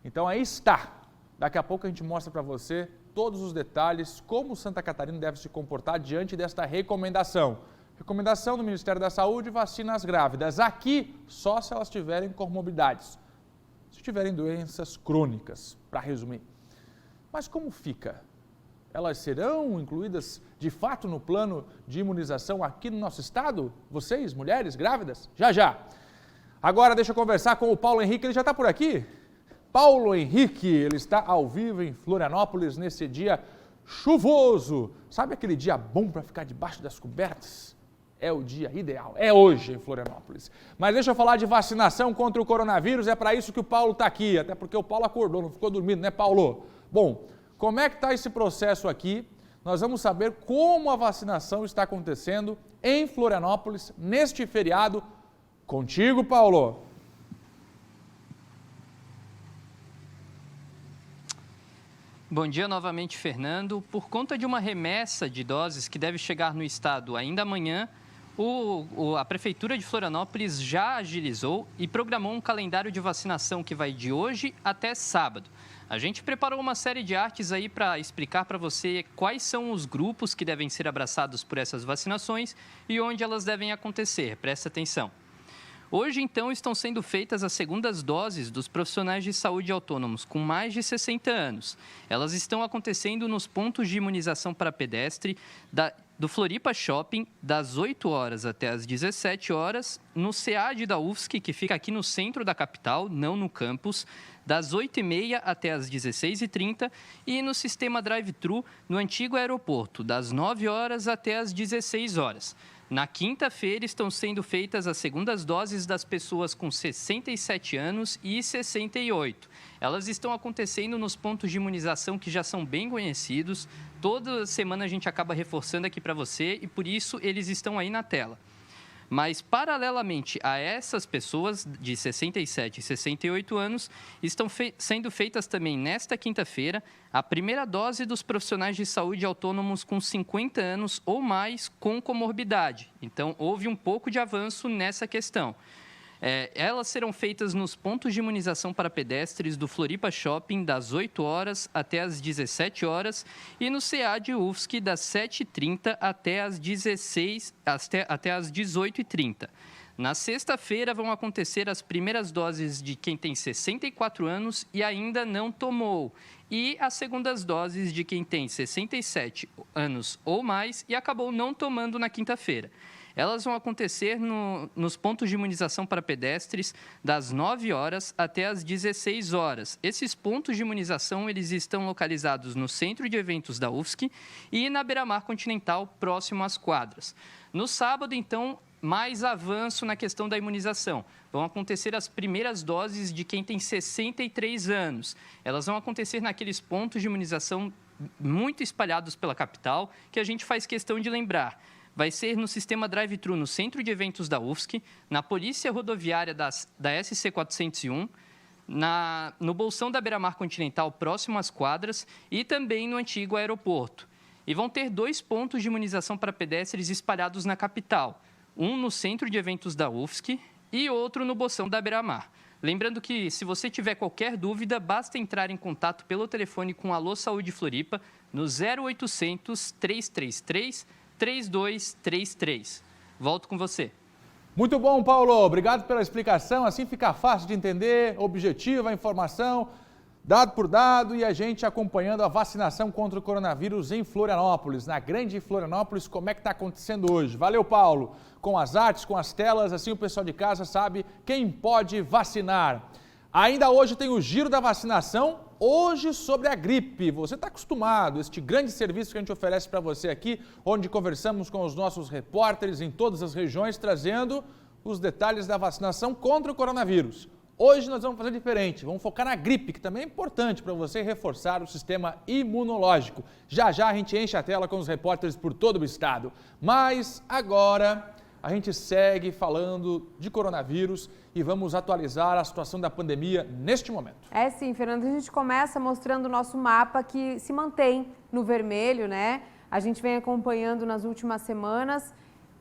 Então aí está. Daqui a pouco a gente mostra para você todos os detalhes, como Santa Catarina deve se comportar diante desta recomendação. Recomendação do Ministério da Saúde, vacina as grávidas. Aqui, só se elas tiverem comorbidades, se tiverem doenças crônicas, para resumir. Mas como fica? Elas serão incluídas de fato no plano de imunização aqui no nosso estado? Vocês, mulheres grávidas? Já, já. Agora deixa eu conversar com o Paulo Henrique, ele já está por aqui? Paulo Henrique, ele está ao vivo em Florianópolis nesse dia chuvoso. Sabe aquele dia bom para ficar debaixo das cobertas? É o dia ideal, é hoje em Florianópolis. Mas deixa eu falar de vacinação contra o coronavírus, é para isso que o Paulo está aqui, até porque o Paulo acordou, não ficou dormindo, né, Paulo? Bom, como é que está esse processo aqui? Nós vamos saber como a vacinação está acontecendo em Florianópolis neste feriado. Contigo, Paulo. Bom dia novamente, Fernando. Por conta de uma remessa de doses que deve chegar no estado ainda amanhã, a Prefeitura de Florianópolis já agilizou e programou um calendário de vacinação que vai de hoje até sábado. A gente preparou uma série de artes aí para explicar para você quais são os grupos que devem ser abraçados por essas vacinações e onde elas devem acontecer. Presta atenção. Hoje, então, estão sendo feitas as segundas doses dos profissionais de saúde autônomos com mais de 60 anos. Elas estão acontecendo nos pontos de imunização para pedestre do Floripa Shopping, das 8 horas até as 17 horas, no SEAD da UFSC, que fica aqui no centro da capital, não no campus, das 8h30 até as 16h30, e no sistema drive-thru, no antigo aeroporto, das 9 horas até as 16 horas. Na quinta-feira estão sendo feitas as segundas doses das pessoas com 67 anos e 68. Elas estão acontecendo nos pontos de imunização que já são bem conhecidos. Toda semana a gente acaba reforçando aqui para você e por isso eles estão aí na tela. Mas, paralelamente a essas pessoas de 67 e 68 anos, estão sendo feitas também nesta quinta-feira a primeira dose dos profissionais de saúde autônomos com 50 anos ou mais com comorbidade. Então, houve um pouco de avanço nessa questão. Elas serão feitas nos pontos de imunização para pedestres do Floripa Shopping, das 8 horas até as 17 horas, e no SEAD UFSC, das 7h30 até as 18h30. Na sexta-feira vão acontecer as primeiras doses de quem tem 64 anos e ainda não tomou, e as segundas doses de quem tem 67 anos ou mais e acabou não tomando na quinta-feira. Elas vão acontecer nos pontos de imunização para pedestres das 9 horas até as 16 horas. Esses pontos de imunização eles estão localizados no centro de eventos da UFSC e na Beira-Mar Continental, próximo às quadras. No sábado, então, mais avanço na questão da imunização. Vão acontecer as primeiras doses de quem tem 63 anos. Elas vão acontecer naqueles pontos de imunização muito espalhados pela capital, que a gente faz questão de lembrar. Vai ser no sistema drive-thru no centro de eventos da UFSC, na Polícia Rodoviária da SC 401, no Bolsão da Beira-Mar Continental, próximo às quadras, e também no antigo aeroporto. E vão ter 2 pontos de imunização para pedestres espalhados na capital, um no centro de eventos da UFSC e outro no Bolsão da Beira-Mar. Lembrando que, se você tiver qualquer dúvida, basta entrar em contato pelo telefone com Alô Saúde Floripa no 0800 333 3233. Volto com você. Muito bom, Paulo. Obrigado pela explicação. Assim fica fácil de entender, objetiva a informação, dado por dado, e a gente acompanhando a vacinação contra o coronavírus em Florianópolis, na grande Florianópolis. Como é que está acontecendo hoje? Valeu, Paulo. Com as artes, com as telas, assim o pessoal de casa sabe quem pode vacinar. Ainda hoje tem o giro da vacinação hoje sobre a gripe. Você está acostumado a este grande serviço que a gente oferece para você aqui, onde conversamos com os nossos repórteres em todas as regiões, trazendo os detalhes da vacinação contra o coronavírus. Hoje nós vamos fazer diferente, vamos focar na gripe, que também é importante para você reforçar o sistema imunológico. Já já a gente enche a tela com os repórteres por todo o estado. Mas agora a gente segue falando de coronavírus e vamos atualizar a situação da pandemia neste momento. É sim, Fernando, a gente começa mostrando o nosso mapa que se mantém no vermelho, né? A gente vem acompanhando nas últimas semanas.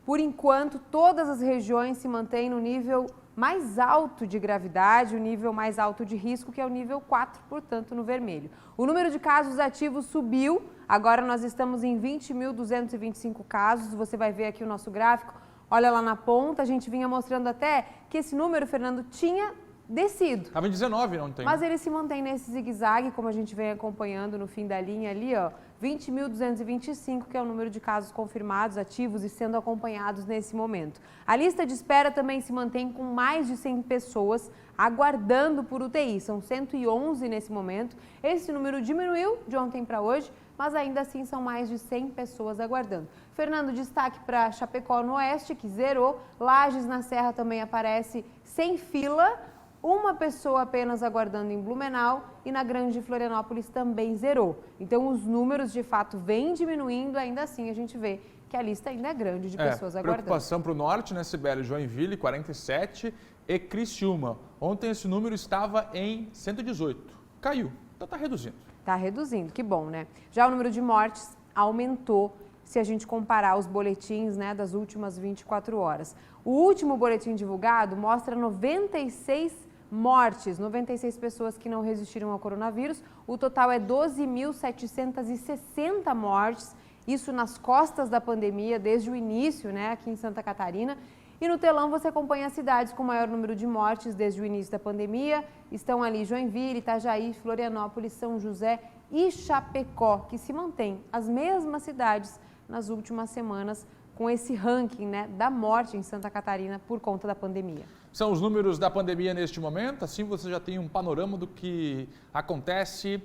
Por enquanto, todas as regiões se mantêm no nível mais alto de gravidade, o nível mais alto de risco, que é o nível 4, portanto, no vermelho. O número de casos ativos subiu, agora nós estamos em 20.225 casos, você vai ver aqui o nosso gráfico, olha lá na ponta, a gente vinha mostrando até que esse número, Fernando, tinha descido. Estava em 19 ontem. Mas ele se mantém nesse zigue-zague, como a gente vem acompanhando no fim da linha ali, ó, 20.225, que é o número de casos confirmados, ativos e sendo acompanhados nesse momento. A lista de espera também se mantém com mais de 100 pessoas aguardando por UTI, são 111 nesse momento. Esse número diminuiu de ontem para hoje, mas ainda assim são mais de 100 pessoas aguardando. Fernando, destaque para Chapecó no Oeste, que zerou, Lages na Serra também aparece sem fila, uma pessoa apenas aguardando em Blumenau e na Grande Florianópolis também zerou. Então os números de fato vêm diminuindo, ainda assim a gente vê que a lista ainda é grande de pessoas aguardando. Preocupação para o norte, né, Sibeli? Joinville, 47 e Criciúma. Ontem esse número estava em 118. Caiu, então está reduzindo. Está reduzindo, que bom, né? Já o número de mortes aumentou se a gente comparar os boletins, né, das últimas 24 horas. O último boletim divulgado mostra 96 mortes, 96 pessoas que não resistiram ao coronavírus. O total é 12.760 mortes, isso nas costas da pandemia desde o início, né, aqui em Santa Catarina. E no telão você acompanha as cidades com maior número de mortes desde o início da pandemia. Estão ali Joinville, Itajaí, Florianópolis, São José e Chapecó, que se mantêm as mesmas cidades nas últimas semanas com esse ranking, né, da morte em Santa Catarina por conta da pandemia. São os números da pandemia neste momento, assim você já tem um panorama do que acontece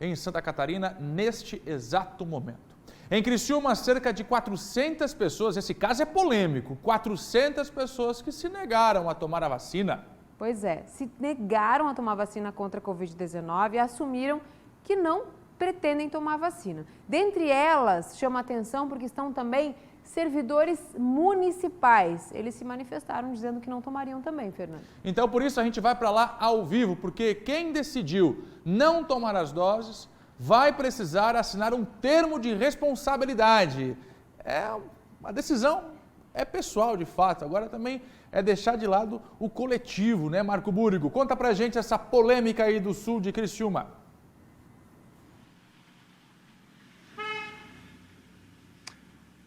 em Santa Catarina neste exato momento. Em Criciúma, cerca de 400 pessoas, esse caso é polêmico, 400 pessoas que se negaram a tomar a vacina. Pois é, se negaram a tomar vacina contra a Covid-19 e assumiram que não pretendem tomar vacina. Dentre elas, chama atenção porque estão também servidores municipais. Eles se manifestaram dizendo que não tomariam também, Fernando. Então, por isso a gente vai para lá ao vivo, porque quem decidiu não tomar as doses vai precisar assinar um termo de responsabilidade. A decisão é pessoal, de fato. Agora também é deixar de lado o coletivo, né, Marco Búrigo? Conta pra gente essa polêmica aí do sul de Criciúma.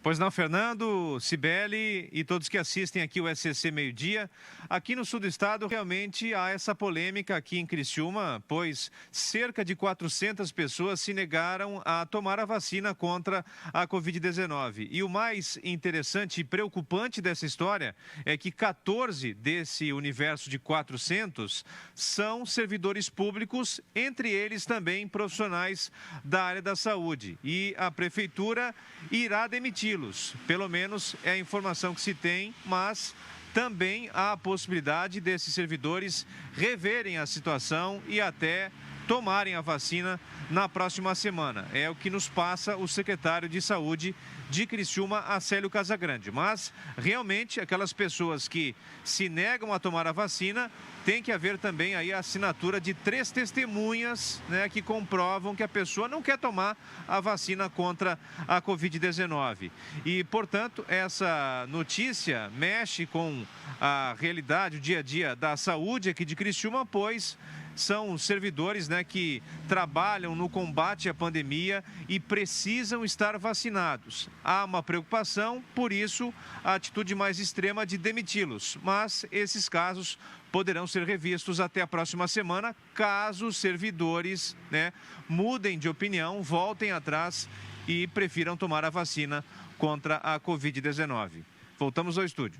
Pois não, Fernando, Cibele e todos que assistem aqui o SCC Meio-Dia. Aqui no sul do estado, realmente há essa polêmica aqui em Criciúma, pois cerca de 400 pessoas se negaram a tomar a vacina contra a Covid-19. E o mais interessante e preocupante dessa história é que 14 desse universo de 400 são servidores públicos, entre eles também profissionais da área da saúde. E a prefeitura irá demitir. Pelo menos é a informação que se tem, mas também há a possibilidade desses servidores reverem a situação e até tomarem a vacina na próxima semana. É o que nos passa o secretário de Saúde de Criciúma, Acélio Casagrande. Mas, realmente, aquelas pessoas que se negam a tomar a vacina, tem que haver também aí a assinatura de 3 testemunhas, né, que comprovam que a pessoa não quer tomar a vacina contra a Covid-19. E, portanto, essa notícia mexe com a realidade, o dia a dia da saúde aqui de Criciúma, pois são servidores, né, que trabalham no combate à pandemia e precisam estar vacinados. Há uma preocupação, por isso, a atitude mais extrema de demiti-los. Mas esses casos poderão ser revistos até a próxima semana, caso os servidores, né, mudem de opinião, voltem atrás e prefiram tomar a vacina contra a Covid-19. Voltamos ao estúdio.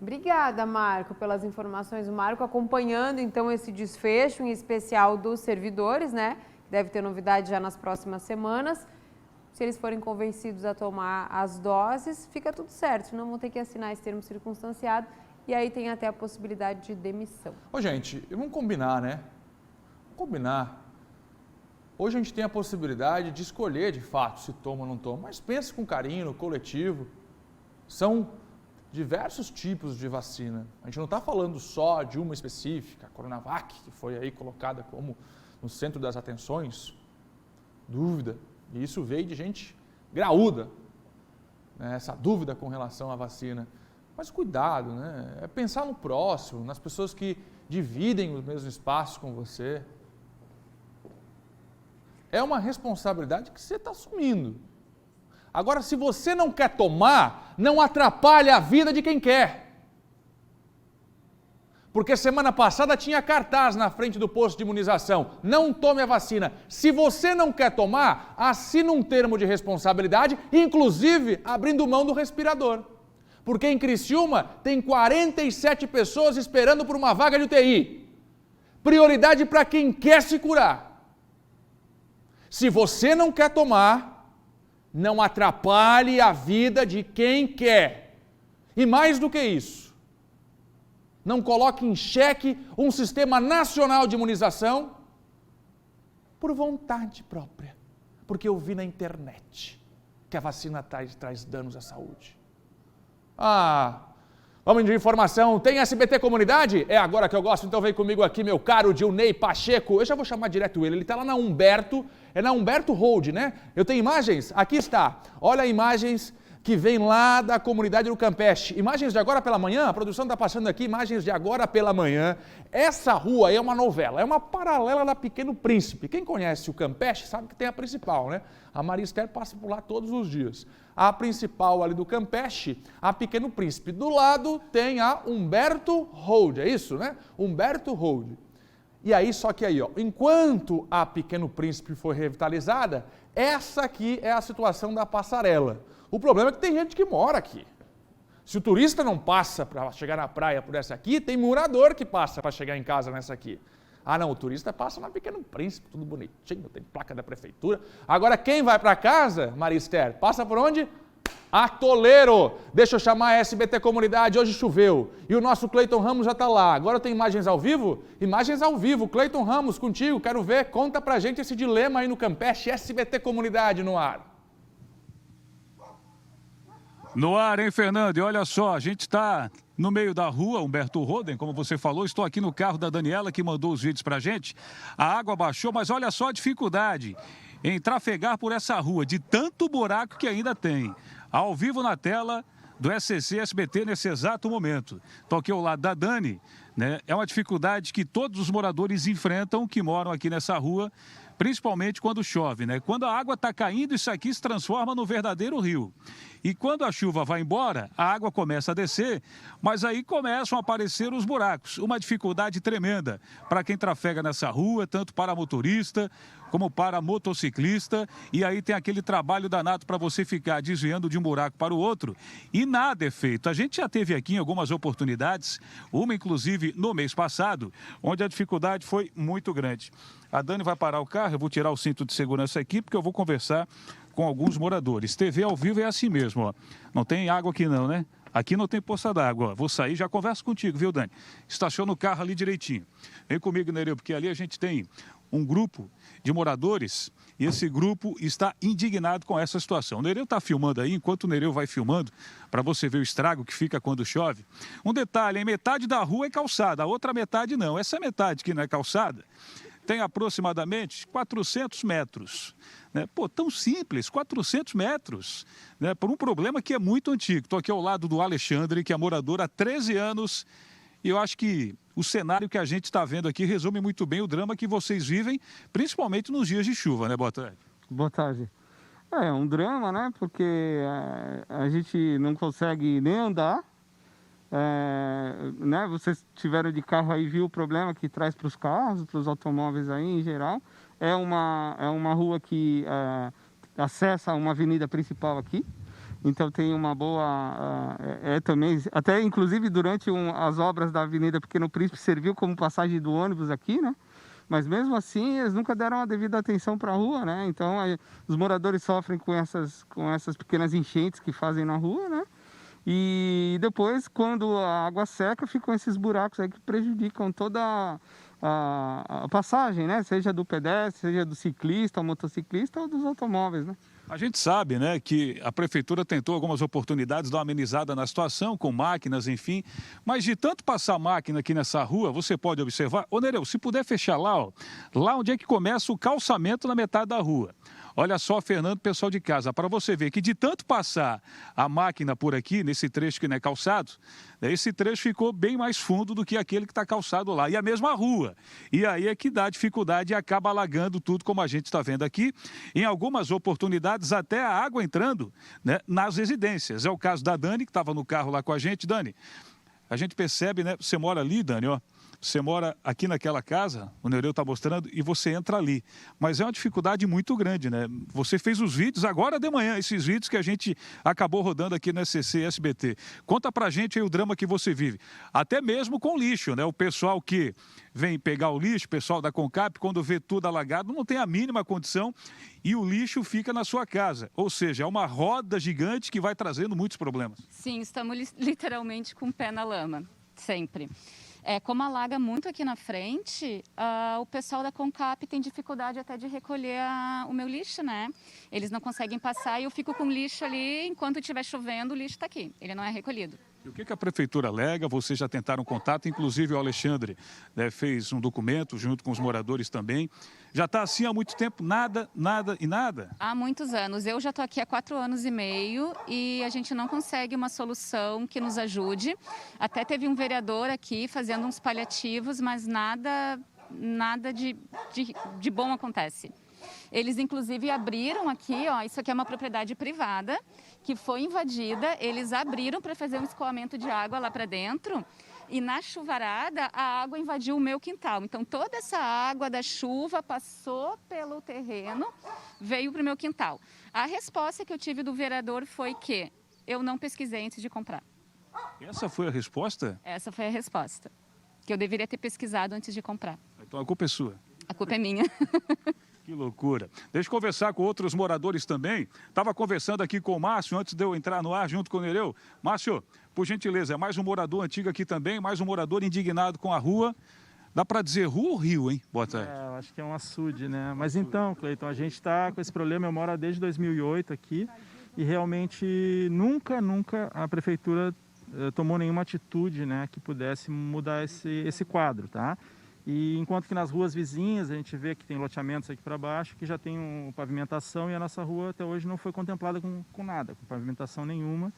Obrigada, Marco, pelas informações. O Marco acompanhando, então, esse desfecho, em especial dos servidores, né? Deve ter novidade já nas próximas semanas. Se eles forem convencidos a tomar as doses, fica tudo certo. Senão vão ter que assinar esse termo circunstanciado e aí tem até a possibilidade de demissão. Ô, gente, vamos combinar, né? Vamos combinar. Hoje a gente tem a possibilidade de escolher, de fato, se toma ou não toma. Mas pense com carinho no coletivo. São diversos tipos de vacina. A gente não está falando só de uma específica, a Coronavac, que foi aí colocada como no centro das atenções. Dúvida. E isso veio de gente graúda, né? Essa dúvida com relação à vacina. Mas cuidado, né? É pensar no próximo, nas pessoas que dividem o mesmo espaço com você. É uma responsabilidade que você está assumindo. Agora, se você não quer tomar, não atrapalhe a vida de quem quer. Porque semana passada tinha cartaz na frente do posto de imunização. Não tome a vacina. Se você não quer tomar, assina um termo de responsabilidade, inclusive abrindo mão do respirador. Porque em Criciúma tem 47 pessoas esperando por uma vaga de UTI. Prioridade para quem quer se curar. Se você não quer tomar, não atrapalhe a vida de quem quer. E mais do que isso, não coloque em xeque um sistema nacional de imunização por vontade própria. Porque eu vi na internet que a vacina traz danos à saúde. Vamos de informação. Tem SBT Comunidade? É agora que eu gosto, então vem comigo aqui, meu caro Dilnei Pacheco. Eu já vou chamar direto ele está lá na Humberto, é na Humberto Road, né? Eu tenho imagens? Aqui está. Olha imagens que vem lá da comunidade do Campeche. Imagens de agora pela manhã, a produção está passando aqui, imagens de agora pela manhã. Essa rua é uma novela, é uma paralela da Pequeno Príncipe. Quem conhece o Campeche sabe que tem a principal, né? A Maria Esther passa por lá todos os dias. A principal ali do Campeche, a Pequeno Príncipe. Do lado tem a Humberto Road, é isso, né? Humberto Road. E aí, só que aí, ó, enquanto a Pequeno Príncipe foi revitalizada, essa aqui é a situação da passarela. O problema é que tem gente que mora aqui. Se o turista não passa para chegar na praia por essa aqui, tem morador que passa para chegar em casa nessa aqui. Não, o turista passa na Pequeno Príncipe, tudo bonitinho, tem placa da prefeitura. Agora, quem vai para casa, Maria Esther, passa por onde? Atoleiro. Deixa eu chamar a SBT Comunidade, hoje choveu. E o nosso Cleiton Ramos já está lá. Agora tem imagens ao vivo? Imagens ao vivo. Cleiton Ramos, contigo, quero ver. Conta pra gente esse dilema aí no Campeche, SBT Comunidade no ar. No ar, hein, Fernando? E olha só, a gente está no meio da rua, Humberto Roden, como você falou. Estou aqui no carro da Daniela, que mandou os vídeos pra gente. A água baixou, mas olha só a dificuldade em trafegar por essa rua, de tanto buraco que ainda tem. Ao vivo na tela do SCC SBT nesse exato momento. Estou aqui ao lado da Dani, né? É uma dificuldade que todos os moradores enfrentam que moram aqui nessa rua, principalmente quando chove, né? Quando a água está caindo, isso aqui se transforma no verdadeiro rio. E quando a chuva vai embora, a água começa a descer, mas aí começam a aparecer os buracos. Uma dificuldade tremenda para quem trafega nessa rua, tanto para motorista como para motociclista. E aí tem aquele trabalho danado para você ficar desviando de um buraco para o outro e nada é feito. A gente já teve aqui em algumas oportunidades, uma inclusive no mês passado, onde a dificuldade foi muito grande. A Dani vai parar o carro, eu vou tirar o cinto de segurança aqui, porque eu vou conversar com alguns moradores. TV ao vivo é assim mesmo, ó. Não tem água aqui não, né? Aqui não tem poça d'água. Vou sair, já converso contigo, viu, Dani? Estaciona o carro ali direitinho. Vem comigo, Nereu, porque ali a gente tem um grupo de moradores e esse grupo está indignado com essa situação. O Nereu está filmando aí, enquanto o Nereu vai filmando, para você ver o estrago que fica quando chove. Um detalhe, hein? Metade da rua é calçada, a outra metade não. Essa metade que não é calçada tem aproximadamente 400 metros. Né? Pô, tão simples, 400 metros, né? Por um problema que é muito antigo. Estou aqui ao lado do Alexandre, que é morador há 13 anos, e eu acho que o cenário que a gente está vendo aqui resume muito bem o drama que vocês vivem, principalmente nos dias de chuva, né? Boa tarde. Boa tarde. É um drama, né? Porque a gente não consegue nem andar. Né? Vocês tiveram de carro aí, viu o problema que traz para os carros, para os automóveis aí em geral. É uma rua que acessa uma avenida principal aqui. Então tem uma boa, também, até inclusive durante as obras da Avenida Pequeno Príncipe serviu como passagem do ônibus aqui, né? Mas mesmo assim eles nunca deram a devida atenção para a rua, né? Então os moradores sofrem com essas pequenas enchentes que fazem na rua, né? E depois, quando a água seca, ficam esses buracos aí que prejudicam toda a passagem, né? Seja do pedestre, seja do ciclista, motociclista ou dos automóveis, né? A gente sabe, né, que a prefeitura tentou algumas oportunidades de dar uma amenizada na situação, com máquinas, enfim. Mas de tanto passar máquina aqui nessa rua, você pode observar... Ô, Nereu, se puder fechar lá, ó, lá onde é que começa o calçamento na metade da rua. Olha só, Fernando, pessoal de casa, para você ver que de tanto passar a máquina por aqui, nesse trecho que não é calçado, esse trecho ficou bem mais fundo do que aquele que está calçado lá. E a mesma rua. E aí é que dá dificuldade e acaba alagando tudo, como a gente está vendo aqui. Em algumas oportunidades, até a água entrando, né, nas residências. É o caso da Dani, que estava no carro lá com a gente. Dani, a gente percebe, né? Você mora ali, Dani, ó. Você mora aqui naquela casa, o Nereu está mostrando, e você entra ali. Mas é uma dificuldade muito grande, né? Você fez os vídeos agora de manhã, esses vídeos que a gente acabou rodando aqui no SCC SBT. Conta pra gente aí o drama que você vive. Até mesmo com lixo, né? O pessoal que vem pegar o lixo, o pessoal da Concap, quando vê tudo alagado, não tem a mínima condição e o lixo fica na sua casa. Ou seja, é uma roda gigante que vai trazendo muitos problemas. Sim, estamos literalmente com o pé na lama, sempre. Como alaga muito aqui na frente, o pessoal da Concap tem dificuldade até de recolher o meu lixo, né? Eles não conseguem passar e eu fico com o lixo ali, enquanto estiver chovendo, o lixo está aqui, ele não é recolhido. E o que a prefeitura alega? Vocês já tentaram contato, inclusive o Alexandre, né, fez um documento junto com os moradores também. Já está assim há muito tempo, nada, nada e nada? Há muitos anos. Eu já estou aqui há 4 anos e meio e a gente não consegue uma solução que nos ajude. Até teve um vereador aqui fazendo uns paliativos, mas nada de bom acontece. Eles, inclusive, abriram aqui, ó, isso aqui é uma propriedade privada que foi invadida. Eles abriram para fazer um escoamento de água lá para dentro e na chuvarada a água invadiu o meu quintal. Então, toda essa água da chuva passou pelo terreno, veio para o meu quintal. A resposta que eu tive do vereador foi que eu não pesquisei antes de comprar. Essa foi a resposta? Essa foi a resposta, que eu deveria ter pesquisado antes de comprar. Então, a culpa é sua? A culpa é minha. Que loucura. Deixa eu conversar com outros moradores também. Estava conversando aqui com o Márcio, antes de eu entrar no ar junto com o Nereu. Márcio, por gentileza, é mais um morador antigo aqui também, mais um morador indignado com a rua. Dá para dizer rua ou rio, hein? Boa tarde. Eu acho que é um açude, né? Mas então, Cleiton, a gente está com esse problema, eu moro desde 2008 aqui e realmente nunca a prefeitura tomou nenhuma atitude, né, que pudesse mudar esse quadro, tá? E enquanto que nas ruas vizinhas a gente vê que tem loteamentos aqui para baixo que já tem pavimentação e a nossa rua até hoje não foi contemplada com nada, com pavimentação nenhuma.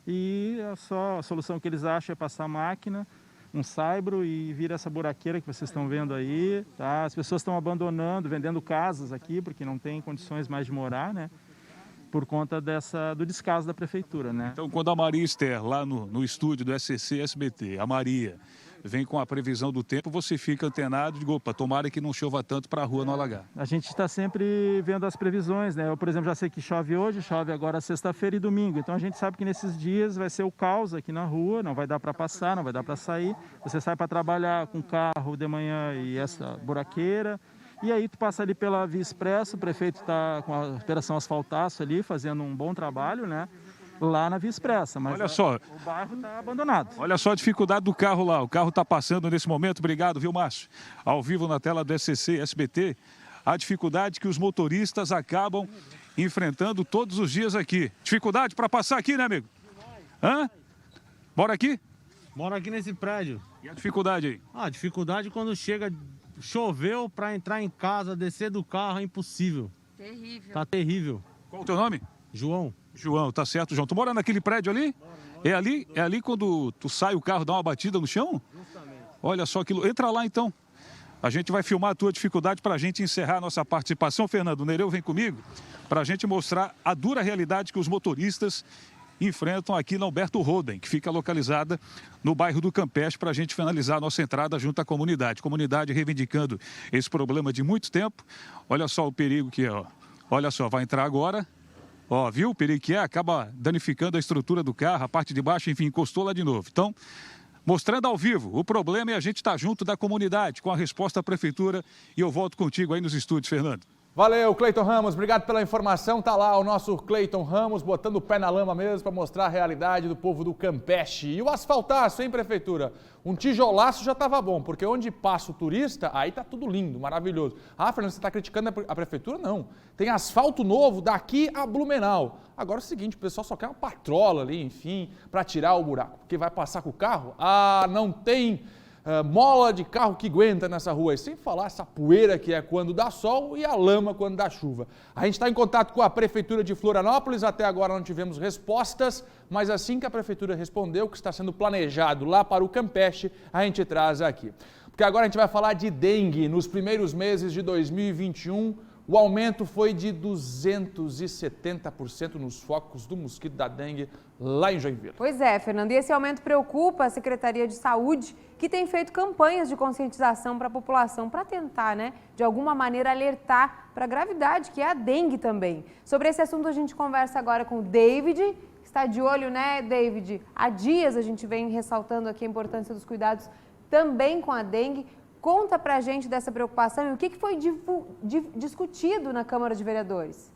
E a solução que eles acham é passar a máquina, um saibro e vira essa buraqueira que vocês estão vendo aí, tá? As pessoas estão abandonando, vendendo casas aqui porque não tem condições mais de morar, né? Por conta do descaso da prefeitura, né? Então, quando a Maria Esther, lá no estúdio do SCC SBT, a Maria vem com a previsão do tempo, você fica antenado e digo, opa, tomara que não chova tanto para a rua não alagar. A gente está sempre vendo as previsões, né? Eu, por exemplo, já sei que chove hoje, chove agora sexta-feira e domingo. Então a gente sabe que nesses dias vai ser o caos aqui na rua, não vai dar para passar, não vai dar para sair. Você sai para trabalhar com carro de manhã e essa buraqueira. E aí tu passa ali pela Via Expresso, o prefeito está com a Operação Asfaltaço ali, fazendo um bom trabalho, né? Lá na Via Expressa, mas olha só, o bairro está abandonado. Olha só a dificuldade do carro lá, o carro está passando nesse momento, obrigado, viu, Márcio? Ao vivo na tela do SCC SBT, a dificuldade que os motoristas acabam enfrentando todos os dias aqui. Dificuldade para passar aqui, né, amigo? Hã? Mora aqui? Moro aqui nesse prédio. E a dificuldade aí? A dificuldade quando choveu para entrar em casa, descer do carro é impossível. Terrível. Tá terrível. Qual o teu nome? João. João, tá certo, João. Tu mora naquele prédio ali? É ali quando tu sai o carro, dá uma batida no chão? Justamente. Olha só aquilo. Entra lá então. A gente vai filmar a tua dificuldade para a gente encerrar a nossa participação. Fernando, o Nereu vem comigo para a gente mostrar a dura realidade que os motoristas enfrentam aqui na Alberto Roden, que fica localizada no bairro do Campeche, para a gente finalizar a nossa entrada junto à comunidade. Comunidade reivindicando esse problema de muito tempo. Olha só o perigo que é, ó. Olha só, vai entrar agora. Ó, viu? O perigo que acaba danificando a estrutura do carro, a parte de baixo, enfim, encostou lá de novo. Então, mostrando ao vivo, o problema é a gente estar junto da comunidade, com a resposta da prefeitura. E eu volto contigo aí nos estúdios, Fernando. Valeu, Cleiton Ramos, obrigado pela informação. Tá lá o nosso Cleiton Ramos botando o pé na lama mesmo para mostrar a realidade do povo do Campeche. E o asfaltaço, hein, prefeitura? Um tijolaço já estava bom, porque onde passa o turista, aí tá tudo lindo, maravilhoso. Ah, Fernando, você está criticando a prefeitura? Não. Tem asfalto novo daqui a Blumenau. Agora é o seguinte, o pessoal só quer uma patrola ali, enfim, para tirar o buraco. Porque vai passar com o carro? Ah, não tem mola de carro que aguenta nessa rua. E sem falar essa poeira que é quando dá sol e a lama quando dá chuva. A gente está em contato com a Prefeitura de Florianópolis, até agora não tivemos respostas, mas assim que a Prefeitura respondeu o que está sendo planejado lá para o Campeche, a gente traz aqui. Porque agora a gente vai falar de dengue. Nos primeiros meses de 2021, o aumento foi de 270% nos focos do mosquito da dengue lá em Joinville. Pois é, Fernando, e esse aumento preocupa a Secretaria de Saúde, que tem feito campanhas de conscientização para a população para tentar, de alguma maneira alertar para a gravidade, que é a dengue também. Sobre esse assunto a gente conversa agora com o David, que está de olho, David? Há dias a gente vem ressaltando aqui a importância dos cuidados também com a dengue. Conta pra gente dessa preocupação e o que foi discutido na Câmara de Vereadores.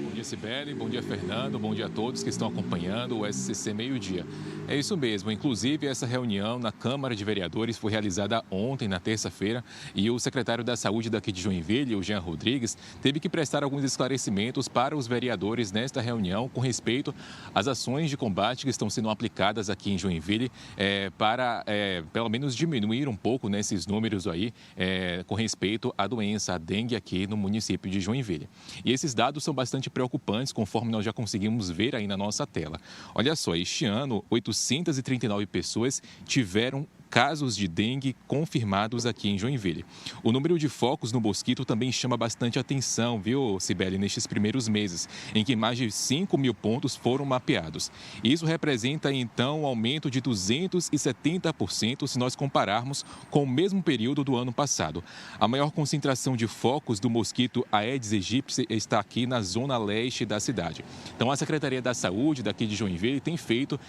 Bom dia, Sibeli, bom dia, Fernando, bom dia a todos que estão acompanhando o SCC Meio-Dia. É isso mesmo, inclusive essa reunião na Câmara de Vereadores foi realizada ontem, na terça-feira, e o secretário da Saúde daqui de Joinville, o Jean Rodrigues, teve que prestar alguns esclarecimentos para os vereadores nesta reunião com respeito às ações de combate que estão sendo aplicadas aqui em Joinville para, pelo menos, diminuir um pouco nesses números aí com respeito à doença, a dengue aqui no município de Joinville. E esses dados são bastante preocupantes, conforme nós já conseguimos ver aí na nossa tela. Olha só, este ano, 839 pessoas tiveram casos de dengue confirmados aqui em Joinville. O número de focos no mosquito também chama bastante atenção, viu, Sibeli, nestes primeiros meses, em que mais de 5.000 pontos foram mapeados. Isso representa, então, um aumento de 270% se nós compararmos com o mesmo período do ano passado. A maior concentração de focos do mosquito Aedes aegypti está aqui na zona leste da cidade. Então, a Secretaria da Saúde daqui de Joinville tem feito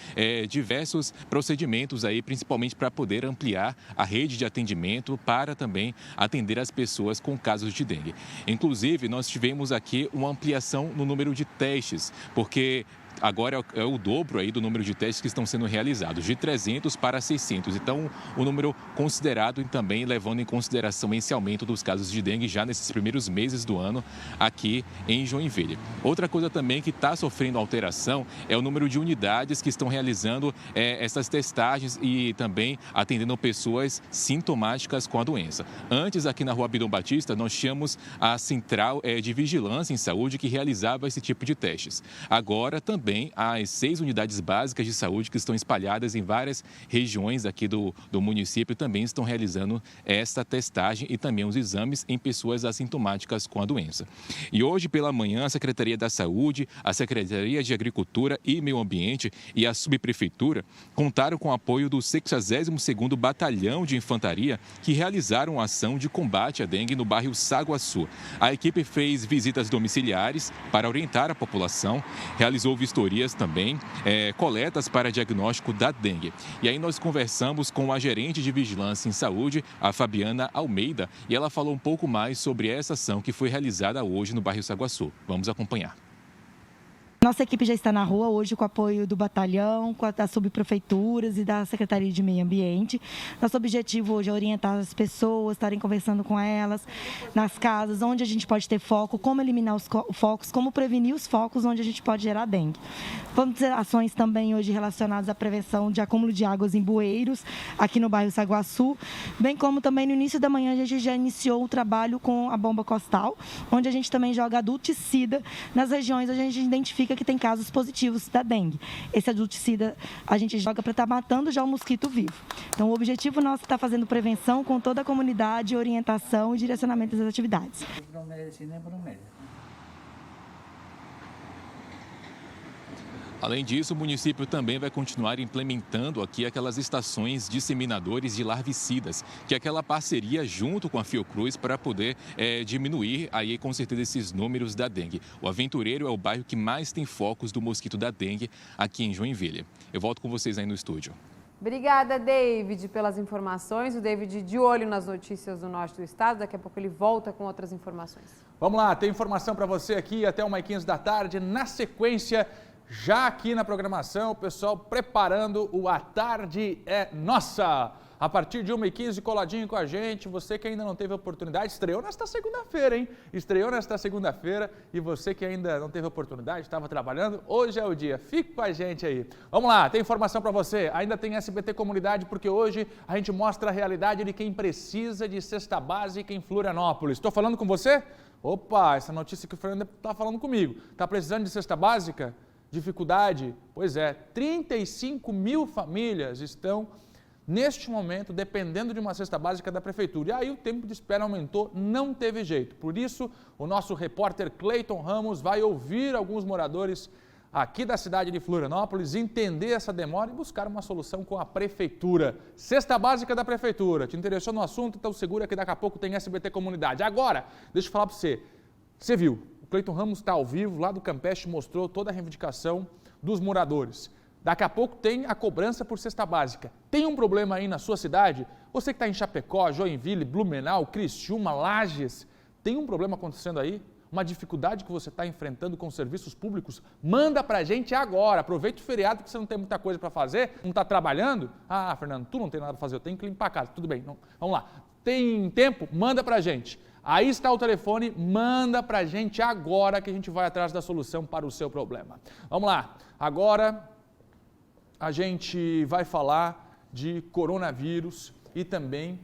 diversos procedimentos aí, principalmente para poder ampliar a rede de atendimento para também atender as pessoas com casos de dengue. Inclusive, nós tivemos aqui uma ampliação no número de testes, porque agora é o dobro aí do número de testes que estão sendo realizados, de 300 para 600. Então, o número considerado e também levando em consideração esse aumento dos casos de dengue já nesses primeiros meses do ano aqui em Joinville. Outra coisa também que está sofrendo alteração é o número de unidades que estão realizando essas testagens e também atendendo pessoas sintomáticas com a doença. Antes, aqui na Rua Abdon Batista, nós tínhamos a Central de Vigilância em Saúde que realizava esse tipo de testes. Agora, também as 6 unidades básicas de saúde que estão espalhadas em várias regiões aqui do município também estão realizando esta testagem e também os exames em pessoas assintomáticas com a doença. E hoje pela manhã a Secretaria da Saúde, a Secretaria de Agricultura e Meio Ambiente e a Subprefeitura contaram com o apoio do 62º Batalhão de Infantaria que realizaram a ação de combate à dengue no bairro Saguaçu. A equipe fez visitas domiciliares para orientar a população, realizou vistorias também, coletas para diagnóstico da dengue. E aí nós conversamos com a gerente de Vigilância em Saúde, a Fabiana Almeida, e ela falou um pouco mais sobre essa ação que foi realizada hoje no bairro Saguaçu. Vamos acompanhar. Nossa equipe já está na rua hoje com o apoio do batalhão, das subprefeituras e da Secretaria de Meio Ambiente. Nosso objetivo hoje é orientar as pessoas, estarem conversando com elas nas casas, onde a gente pode ter foco, como eliminar os focos, como prevenir os focos onde a gente pode gerar dengue. Vamos ter ações também hoje relacionadas à prevenção de acúmulo de águas em bueiros, aqui no bairro Saguaçu, bem como também no início da manhã a gente já iniciou o trabalho com a bomba costal, onde a gente também joga adulticida nas regiões onde a gente identifica que tem casos positivos da dengue. Esse adulticida a gente joga para estar matando já o mosquito vivo. Então, o objetivo nosso é estar fazendo prevenção com toda a comunidade, orientação e direcionamento das atividades. Além disso, o município também vai continuar implementando aqui aquelas estações disseminadores de larvicidas, que é aquela parceria junto com a Fiocruz para poder diminuir aí com certeza esses números da dengue. O Aventureiro é o bairro que mais tem focos do mosquito da dengue aqui em Joinville. Eu volto com vocês aí no estúdio. Obrigada, David, pelas informações. O David de olho nas notícias do norte do estado. Daqui a pouco ele volta com outras informações. Vamos lá, tem informação para você aqui até 1h15 da tarde. Na sequência, já aqui na programação, o pessoal preparando o A Tarde é Nossa. A partir de 1h15, coladinho com a gente. Você que ainda não teve oportunidade, estreou nesta segunda-feira, hein? Estreou nesta segunda-feira e você que ainda não teve oportunidade, estava trabalhando, hoje é o dia. Fique com a gente aí. Vamos lá, tem informação para você. Ainda tem SBT Comunidade, porque hoje a gente mostra a realidade de quem precisa de cesta básica em Florianópolis. Estou falando com você? Opa, essa notícia que o Fernando está falando comigo. Está precisando de cesta básica? Dificuldade? Pois é, 35 mil famílias estão neste momento dependendo de uma cesta básica da prefeitura. E aí o tempo de espera aumentou, não teve jeito. Por isso, o nosso repórter Cleiton Ramos vai ouvir alguns moradores aqui da cidade de Florianópolis, entender essa demora e buscar uma solução com a prefeitura. Cesta básica da prefeitura. Te interessou no assunto? Então segura que daqui a pouco tem SBT Comunidade. Agora, deixa eu falar para você. Você viu, o Cleiton Ramos está ao vivo, lá do Campeche, mostrou toda a reivindicação dos moradores. Daqui a pouco tem a cobrança por cesta básica. Tem um problema aí na sua cidade? Você que está em Chapecó, Joinville, Blumenau, Criciúma, Lages, tem um problema acontecendo aí? Uma dificuldade que você está enfrentando com os serviços públicos? Manda pra gente agora. Aproveita o feriado que você não tem muita coisa para fazer, não está trabalhando. Ah, Fernando, tu não tem nada para fazer, eu tenho que limpar a casa. Tudo bem, não. Vamos lá. Tem tempo? Manda pra gente. Aí está o telefone, manda pra gente agora que a gente vai atrás da solução para o seu problema. Vamos lá. Agora a gente vai falar de coronavírus e também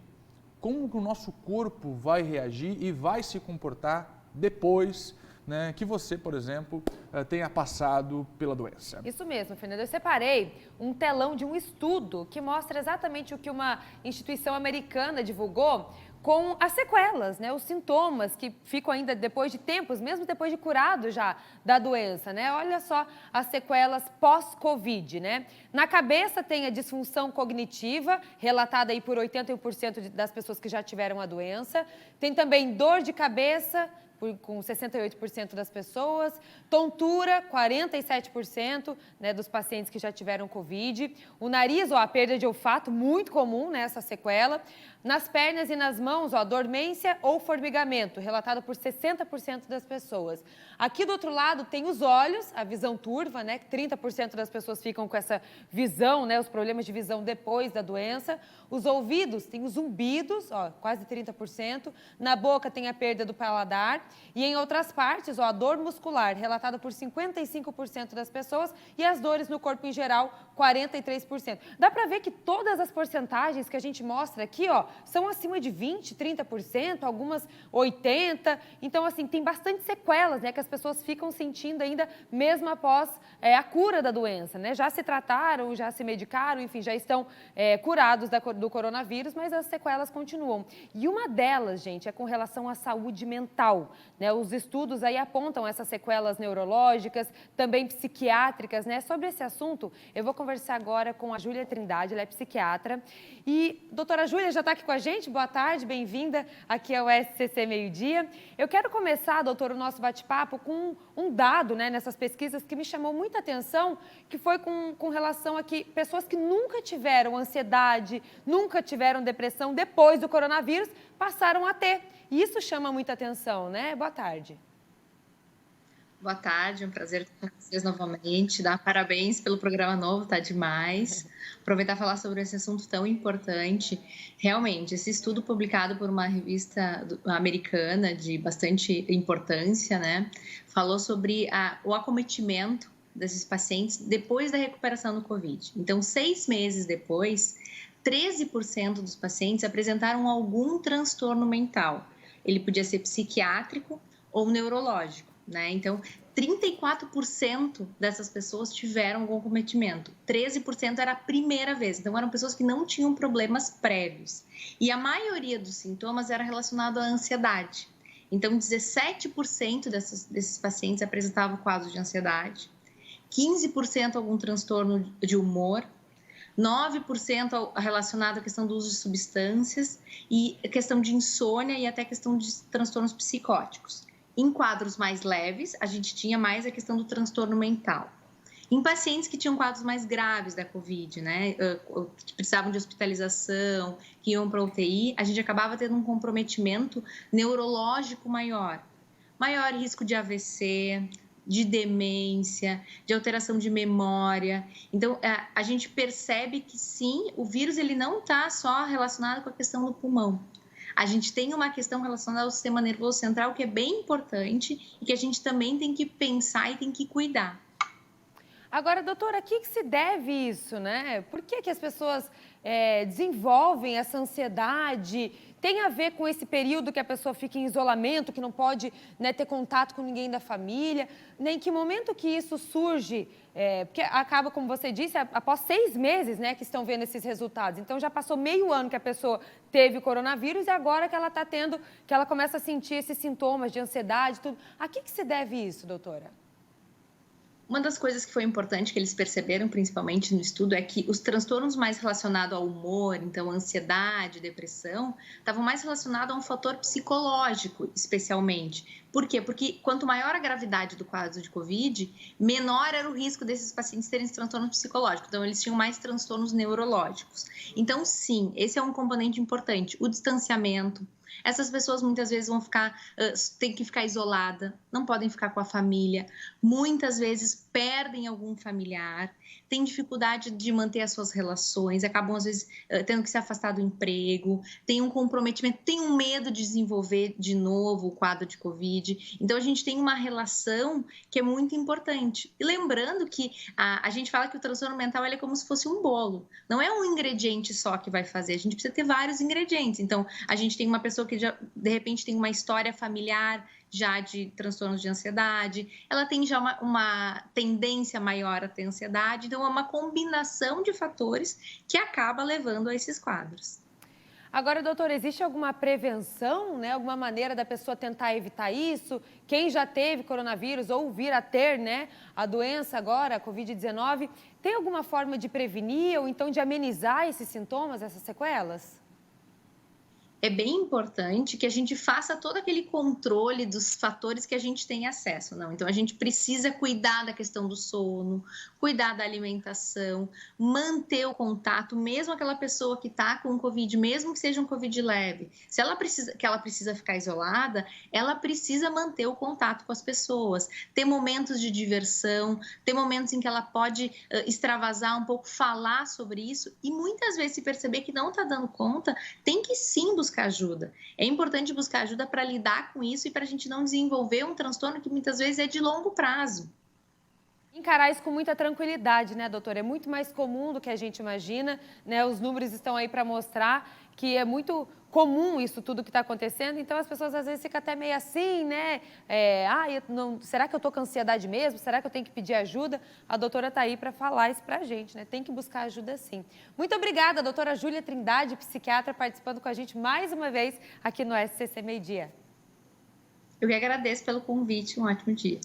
como que o nosso corpo vai reagir e vai se comportar depois, né, que você, por exemplo, tenha passado pela doença. Isso mesmo, Fernando. Eu separei um telão de um estudo que mostra exatamente o que uma instituição americana divulgou com as sequelas, né, os sintomas que ficam ainda depois de tempos, mesmo depois de curado já da doença, né? Olha só as sequelas pós-Covid, né? Na cabeça tem a disfunção cognitiva, relatada aí por 81% das pessoas que já tiveram a doença. Tem também dor de cabeça, com 68% das pessoas, tontura, 47%, né, dos pacientes que já tiveram Covid, o nariz, a perda de olfato, muito comum, né, essa sequela, nas pernas e nas mãos, dormência ou formigamento, relatado por 60% das pessoas. Aqui do outro lado tem os olhos, a visão turva, né, 30% das pessoas ficam com essa visão, né, os problemas de visão depois da doença. Os ouvidos, tem os zumbidos, quase 30%, na boca tem a perda do paladar, e em outras partes, a dor muscular, relatada por 55% das pessoas, e as dores no corpo em geral, 43%. Dá para ver que todas as porcentagens que a gente mostra aqui, são acima de 20%, 30%, algumas 80%. Então, assim, tem bastante sequelas, né, que as pessoas ficam sentindo ainda mesmo após a cura da doença, né? Já se trataram, já se medicaram, enfim, já estão curados do coronavírus, mas as sequelas continuam. E uma delas, gente, é com relação à saúde mental, né? Os estudos aí apontam essas sequelas neurológicas, também psiquiátricas, né? Sobre esse assunto, eu vou conversar agora com a Júlia Trindade, ela é psiquiatra. E, doutora Júlia, já está aqui com a gente? Boa tarde, bem-vinda aqui ao SCC Meio-Dia. Eu quero começar, doutor, o nosso bate-papo com um dado, né, nessas pesquisas que me chamou muita atenção, que foi com relação a que pessoas que nunca tiveram ansiedade, nunca tiveram depressão depois do coronavírus, passaram a ter. E isso chama muita atenção, né? Boa tarde. Boa tarde, é um prazer estar com vocês novamente. Dar parabéns pelo programa novo, tá demais. Aproveitar e falar sobre esse assunto tão importante. Realmente, esse estudo publicado por uma revista americana de bastante importância, né, falou sobre o acometimento desses pacientes depois da recuperação do Covid. Então, 6 meses depois, 13% dos pacientes apresentaram algum transtorno mental. Ele podia ser psiquiátrico ou neurológico, né? Então, 34% dessas pessoas tiveram algum acometimento. 13% era a primeira vez. Então, eram pessoas que não tinham problemas prévios. E a maioria dos sintomas era relacionado à ansiedade. Então, 17% desses pacientes apresentavam quadros de ansiedade. 15% algum transtorno de humor, 9% relacionado à questão do uso de substâncias e a questão de insônia e até a questão de transtornos psicóticos. Em quadros mais leves, a gente tinha mais a questão do transtorno mental. Em pacientes que tinham quadros mais graves da Covid, né, que precisavam de hospitalização, que iam para a UTI, a gente acabava tendo um comprometimento neurológico maior. Maior risco de AVC, de demência, de alteração de memória. Então, a gente percebe que sim, o vírus ele não está só relacionado com a questão do pulmão. A gente tem uma questão relacionada ao sistema nervoso central que é bem importante e que a gente também tem que pensar e tem que cuidar. Agora, doutora, a que se deve isso, né? Por que as pessoas desenvolvem essa ansiedade? Tem a ver com esse período que a pessoa fica em isolamento, que não pode, né, ter contato com ninguém da família? Em que momento que isso surge? Porque acaba, como você disse, após 6 meses, né, que estão vendo esses resultados. Então, já passou meio ano que a pessoa teve o coronavírus e agora que ela está tendo, que ela começa a sentir esses sintomas de ansiedade, tudo. A que se deve isso, doutora? Uma das coisas que foi importante que eles perceberam, principalmente no estudo, é que os transtornos mais relacionados ao humor, então ansiedade, depressão, estavam mais relacionados a um fator psicológico, especialmente. Por quê? Porque quanto maior a gravidade do quadro de Covid, menor era o risco desses pacientes terem transtornos psicológicos. Então, eles tinham mais transtornos neurológicos. Então, sim, esse é um componente importante. O distanciamento. Essas pessoas muitas vezes vão têm que ficar isolada, não podem ficar com a família, muitas vezes perdem algum familiar, têm dificuldade de manter as suas relações, acabam às vezes tendo que se afastar do emprego, têm um comprometimento, têm um medo de desenvolver de novo o quadro de Covid. Então a gente tem uma relação que é muito importante. E lembrando que a gente fala que o transtorno mental ele é como se fosse um bolo, não é um ingrediente só que vai fazer, a gente precisa ter vários ingredientes. Então a gente tem uma pessoa que já, de repente tem uma história familiar já de transtornos de ansiedade, ela tem já uma tendência maior a ter ansiedade, então é uma combinação de fatores que acaba levando a esses quadros. Agora, doutora, existe alguma prevenção, né? Alguma maneira da pessoa tentar evitar isso? Quem já teve coronavírus ou vir a ter, né, a doença agora, a Covid-19, tem alguma forma de prevenir ou então de amenizar esses sintomas, essas sequelas? É bem importante que a gente faça todo aquele controle dos fatores que a gente tem acesso, não? Então, a gente precisa cuidar da questão do sono, cuidar da alimentação, manter o contato, mesmo aquela pessoa que está com Covid, mesmo que seja um Covid leve. Se ela precisa ficar isolada, ela precisa manter o contato com as pessoas, ter momentos de diversão, ter momentos em que ela pode extravasar um pouco, falar sobre isso e muitas vezes se perceber que não está dando conta, tem que sim buscar ajuda. É importante buscar ajuda para lidar com isso e para a gente não desenvolver um transtorno que muitas vezes é de longo prazo. Encarar isso com muita tranquilidade, né, doutora? É muito mais comum do que a gente imagina, né? Os números estão aí para mostrar que é muito comum isso tudo que está acontecendo, então as pessoas às vezes ficam até meio assim, né? Será que eu estou com ansiedade mesmo? Será que eu tenho que pedir ajuda? A doutora está aí para falar isso para a gente, né? Tem que buscar ajuda sim. Muito obrigada, doutora Júlia Trindade, psiquiatra, participando com a gente mais uma vez aqui no SCC Meio Dia. Eu que agradeço pelo convite, um ótimo dia.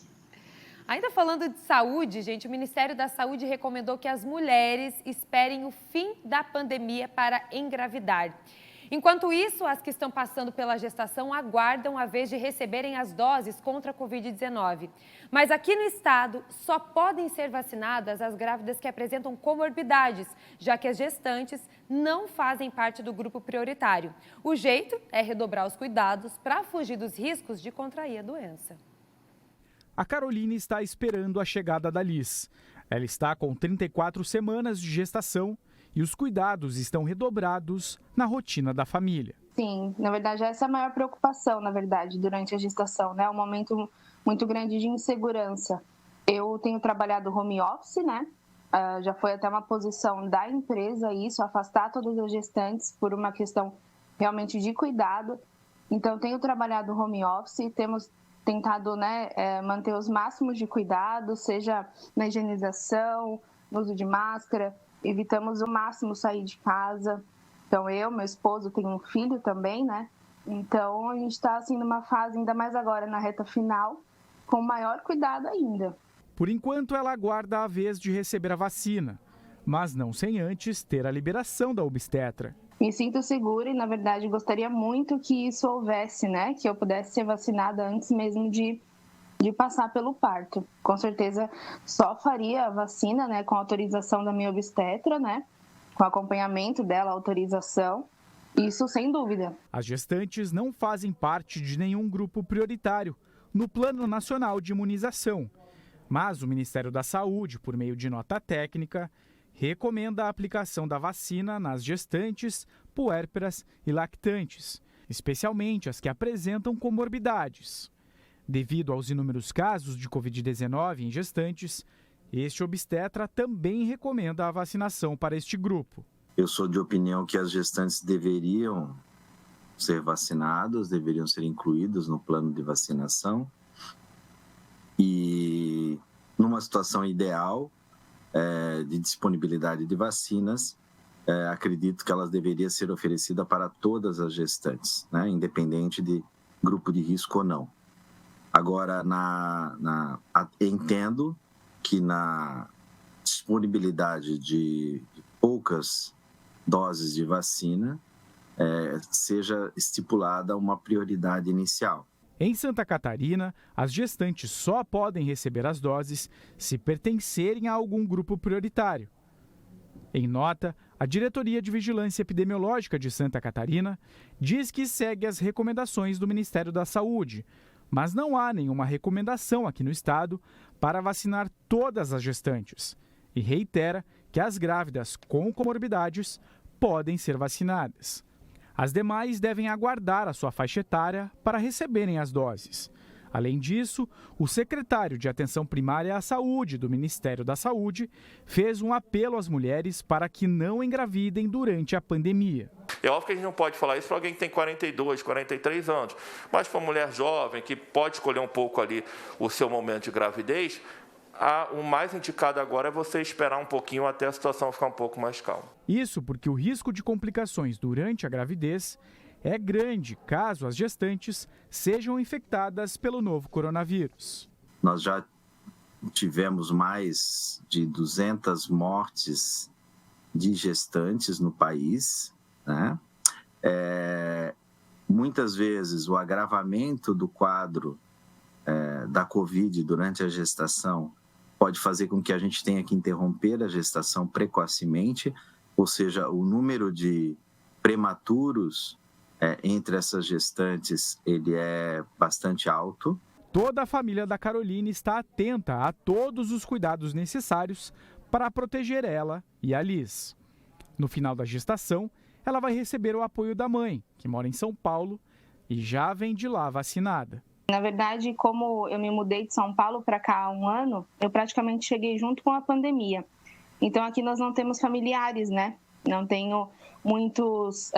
Ainda falando de saúde, gente, o Ministério da Saúde recomendou que as mulheres esperem o fim da pandemia para engravidar. Enquanto isso, as que estão passando pela gestação aguardam a vez de receberem as doses contra a Covid-19. Mas aqui no estado, só podem ser vacinadas as grávidas que apresentam comorbidades, já que as gestantes não fazem parte do grupo prioritário. O jeito é redobrar os cuidados para fugir dos riscos de contrair a doença. A Caroline está esperando a chegada da Liz. Ela está com 34 semanas de gestação e os cuidados estão redobrados na rotina da família. Sim, na verdade essa é a maior preocupação, durante a gestação, né? Um momento muito grande de insegurança. Eu tenho trabalhado home office, né? Já foi até uma posição da empresa isso, afastar todas as gestantes por uma questão realmente de cuidado. Então, tenho trabalhado home office, temos tentado, né, manter os máximos de cuidado, seja na higienização, no uso de máscara, evitamos o máximo sair de casa. Então, meu esposo, tem um filho também, né? Então, a gente está, assim, numa fase, ainda mais agora, na reta final, com maior cuidado ainda. Por enquanto, ela aguarda a vez de receber a vacina, mas não sem antes ter a liberação da obstetra. Me sinto segura e, na verdade, gostaria muito que isso houvesse, né? Que eu pudesse ser vacinada antes mesmo de passar pelo parto. Com certeza, só faria a vacina, né? Com autorização da minha obstetra, né? Com acompanhamento dela, autorização. Isso sem dúvida. As gestantes não fazem parte de nenhum grupo prioritário no Plano Nacional de Imunização, mas o Ministério da Saúde, por meio de nota técnica, recomenda a aplicação da vacina nas gestantes, puérperas e lactantes, especialmente as que apresentam comorbidades. Devido aos inúmeros casos de Covid-19 em gestantes, este obstetra também recomenda a vacinação para este grupo. Eu sou de opinião que as gestantes deveriam ser vacinadas, deveriam ser incluídas no plano de vacinação. E numa situação ideal de disponibilidade de vacinas, acredito que elas deveriam ser oferecidas para todas as gestantes, né, independente de grupo de risco ou não. Agora, entendo que na disponibilidade de poucas doses de vacina seja estipulada uma prioridade inicial. Em Santa Catarina, as gestantes só podem receber as doses se pertencerem a algum grupo prioritário. Em nota, a Diretoria de Vigilância Epidemiológica de Santa Catarina diz que segue as recomendações do Ministério da Saúde, mas não há nenhuma recomendação aqui no estado para vacinar todas as gestantes e reitera que as grávidas com comorbidades podem ser vacinadas. As demais devem aguardar a sua faixa etária para receberem as doses. Além disso, o secretário de Atenção Primária à Saúde do Ministério da Saúde fez um apelo às mulheres para que não engravidem durante a pandemia. É óbvio que a gente não pode falar isso para alguém que tem 42, 43 anos, mas para uma mulher jovem que pode escolher um pouco ali o seu momento de gravidez, o mais indicado agora é você esperar um pouquinho até a situação ficar um pouco mais calma. Isso porque o risco de complicações durante a gravidez é grande caso as gestantes sejam infectadas pelo novo coronavírus. Nós já tivemos mais de 200 mortes de gestantes no país, né? Muitas vezes o agravamento do quadro da Covid durante a gestação pode fazer com que a gente tenha que interromper a gestação precocemente, ou seja, o número de prematuros entre essas gestantes ele é bastante alto. Toda a família da Caroline está atenta a todos os cuidados necessários para proteger ela e a Liz. No final da gestação, ela vai receber o apoio da mãe, que mora em São Paulo e já vem de lá vacinada. Na verdade, como eu me mudei de São Paulo para cá há um ano, eu praticamente cheguei junto com a pandemia. Então, aqui nós não temos familiares, né? Não tenho muitos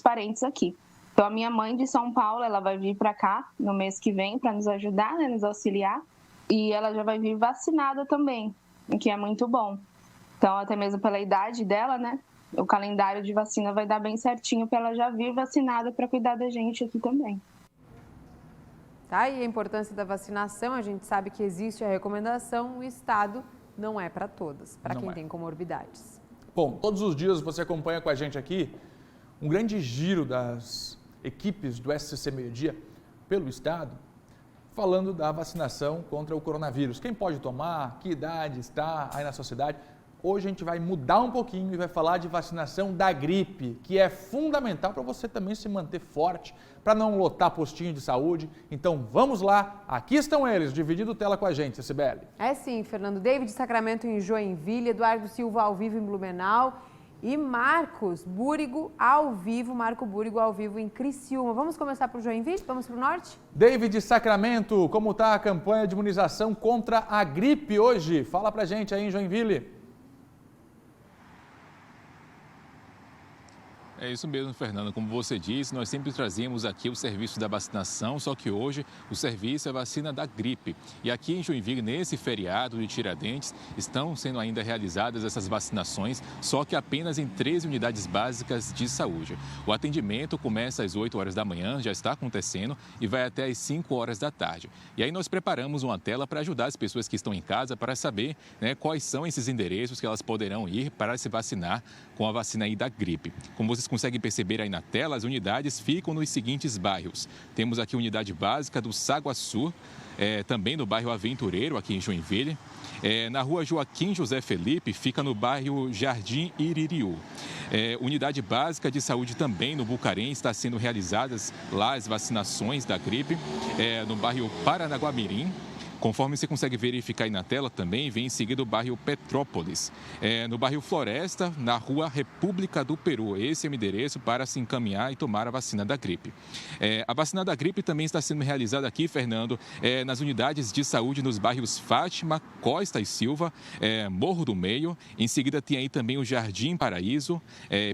parentes aqui. Então, a minha mãe de São Paulo, ela vai vir para cá no mês que vem para nos ajudar, né, nos auxiliar. E ela já vai vir vacinada também, o que é muito bom. Então, até mesmo pela idade dela, né? O calendário de vacina vai dar bem certinho para ela já vir vacinada para cuidar da gente aqui também. Tá? E a importância da vacinação, a gente sabe que existe a recomendação, o Estado não é para todas, para quem tem comorbidades. Bom, todos os dias você acompanha com a gente aqui um grande giro das equipes do SCC Meio Dia pelo Estado, falando da vacinação contra o coronavírus. Quem pode tomar, que idade está aí na sua cidade. Hoje a gente vai mudar um pouquinho e vai falar de vacinação da gripe, que é fundamental para você também se manter forte, para não lotar postinho de saúde. Então vamos lá, aqui estão eles, dividindo tela com a gente, Sibeli. É sim, Fernando. David Sacramento em Joinville, Eduardo Silva ao vivo em Blumenau e Marcos Búrigo ao vivo, Marco Búrigo ao vivo em Criciúma. Vamos começar por Joinville? Vamos para o norte? David Sacramento, como está a campanha de imunização contra a gripe hoje? Fala pra gente aí em Joinville. É isso mesmo, Fernando. Como você disse, nós sempre trazíamos aqui o serviço da vacinação, só que hoje o serviço é a vacina da gripe. E aqui em Joinville, nesse feriado de Tiradentes, estão sendo ainda realizadas essas vacinações, só que apenas em 13 unidades básicas de saúde. O atendimento começa às 8 horas da manhã, já está acontecendo, e vai até às 5 horas da tarde. E aí nós preparamos uma tela para ajudar as pessoas que estão em casa para saber, né, quais são esses endereços que elas poderão ir para se vacinar com a vacina aí da gripe. Como vocês conseguem perceber aí na tela, as unidades ficam nos seguintes bairros. Temos aqui a unidade básica do Saguaçu, também no bairro Aventureiro, aqui em Joinville. Na rua Joaquim José Felipe, fica no bairro Jardim Iririú. Unidade básica de saúde também no Bucarém, está sendo realizadas lá as vacinações da gripe, no bairro Paranaguamirim. Conforme você consegue verificar aí na tela também, vem em seguida o bairro Petrópolis. No bairro Floresta, na rua República do Peru. Esse é o endereço para se encaminhar e tomar a vacina da gripe. A vacina da gripe também está sendo realizada aqui, Fernando, nas unidades de saúde nos bairros Fátima, Costa e Silva, Morro do Meio. Em seguida tem aí também o Jardim Paraíso,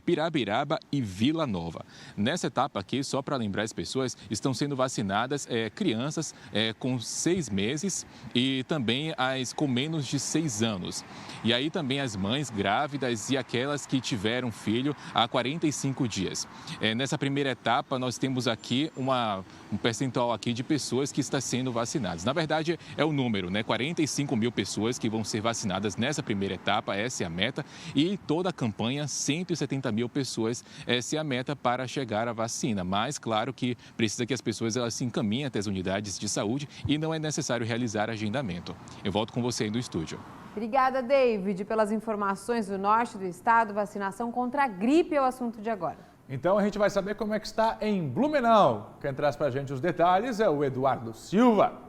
Pirabiraba e Vila Nova. Nessa etapa aqui, só para lembrar as pessoas, estão sendo vacinadas crianças com 6 meses e também as com menos de 6 anos. E aí também as mães grávidas e aquelas que tiveram filho há 45 dias. Nessa primeira etapa, nós temos aqui um percentual aqui de pessoas que está sendo vacinadas. Na verdade, é o número, né? 45 mil pessoas que vão ser vacinadas nessa primeira etapa, essa é a meta. E toda a campanha, 170 mil pessoas, essa é a meta para chegar à vacina. Mas, claro que precisa que as pessoas elas se encaminhem até as unidades de saúde e não é necessário realizar agendamento. Eu volto com você aí no estúdio. Obrigada, David, pelas informações do norte do estado. Vacinação contra a gripe é o assunto de agora. Então a gente vai saber como é que está em Blumenau. Quem traz pra gente os detalhes é o Eduardo Silva.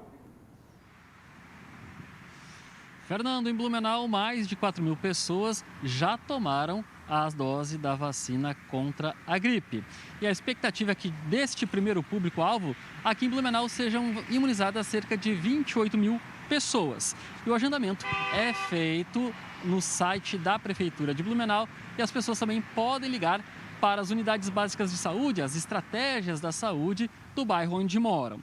Fernando, em Blumenau, mais de 4 mil pessoas já tomaram a dose da vacina contra a gripe. E a expectativa é que deste primeiro público-alvo, aqui em Blumenau sejam imunizadas cerca de 28 mil pessoas. E o agendamento é feito no site da Prefeitura de Blumenau e as pessoas também podem ligar para as unidades básicas de saúde, as estratégias da saúde do bairro onde moram.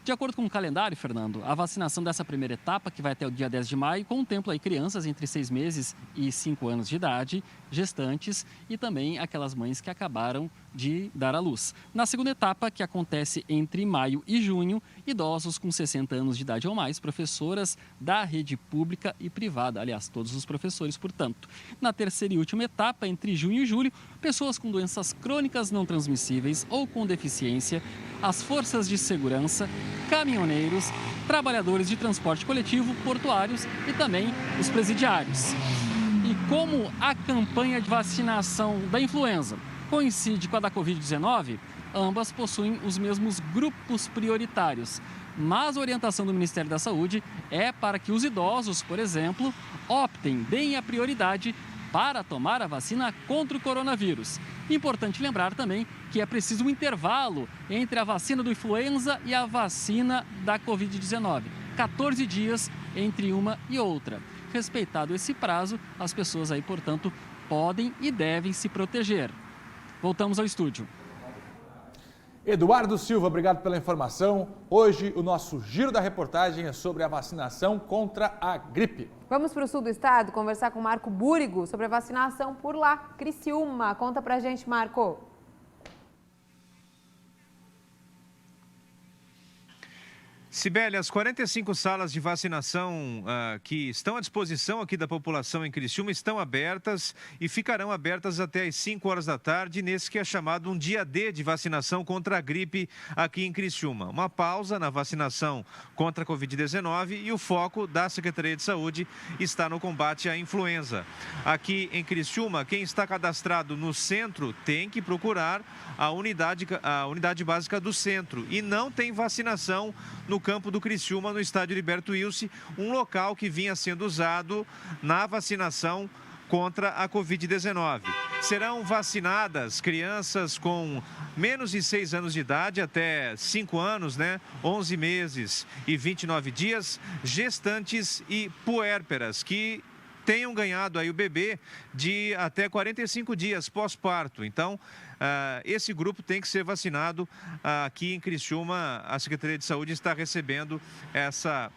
De acordo com o calendário, Fernando, a vacinação dessa primeira etapa, que vai até o dia 10 de maio, contempla aí crianças entre 6 meses e 5 anos de idade, gestantes e também aquelas mães que acabaram de dar à luz. Na segunda etapa, que acontece entre maio e junho, idosos com 60 anos de idade ou mais, professoras da rede pública e privada, aliás, todos os professores, portanto. Na terceira e última etapa, entre junho e julho, pessoas com doenças crônicas não transmissíveis ou com deficiência, as forças de segurança, caminhoneiros, trabalhadores de transporte coletivo, portuários e também os presidiários. E como a campanha de vacinação da influenza coincide com a da Covid-19, ambas possuem os mesmos grupos prioritários. Mas a orientação do Ministério da Saúde é para que os idosos, por exemplo, deem a prioridade para tomar a vacina contra o coronavírus. Importante lembrar também que é preciso um intervalo entre a vacina do influenza e a vacina da Covid-19. 14 dias entre uma e outra. Respeitado esse prazo, as pessoas aí, portanto, podem e devem se proteger. Voltamos ao estúdio. Eduardo Silva, obrigado pela informação. Hoje o nosso giro da reportagem é sobre a vacinação contra a gripe. Vamos para o sul do estado conversar com Marco Búrigo sobre a vacinação por lá. Criciúma, conta pra gente, Marco. Sibeli, as 45 salas de vacinação que estão à disposição aqui da população em Criciúma estão abertas e ficarão abertas até às 5 horas da tarde, nesse que é chamado um dia D de vacinação contra a gripe aqui em Criciúma. Uma pausa na vacinação contra a Covid-19 e o foco da Secretaria de Saúde está no combate à influenza. Aqui em Criciúma, quem está cadastrado no centro tem que procurar a unidade básica do centro e não tem vacinação no campo do Criciúma, no estádio Heriberto Wilson, um local que vinha sendo usado na vacinação contra a Covid-19. Serão vacinadas crianças com menos de 6 anos de idade, até 5 anos, 11 meses e 29 dias, gestantes e puérperas, que tenham ganhado aí o bebê de até 45 dias pós-parto. Então, esse grupo tem que ser vacinado. Aqui em Criciúma, a Secretaria de Saúde está recebendo essa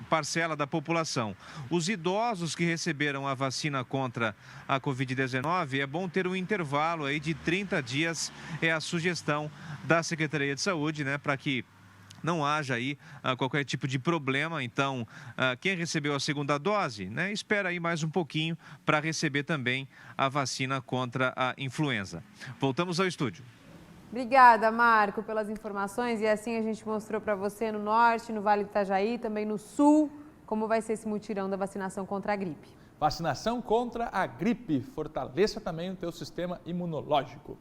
parcela da população. Os idosos que receberam a vacina contra a Covid-19, é bom ter um intervalo aí de 30 dias, é a sugestão da Secretaria de Saúde, né, para que não haja aí qualquer tipo de problema. Então, quem recebeu a segunda dose, né, espera aí mais um pouquinho para receber também a vacina contra a influenza. Voltamos ao estúdio. Obrigada, Marco, pelas informações. E assim a gente mostrou para você no norte, no Vale do Itajaí, também no sul, como vai ser esse mutirão da vacinação contra a gripe. Vacinação contra a gripe. Fortaleça também o teu sistema imunológico.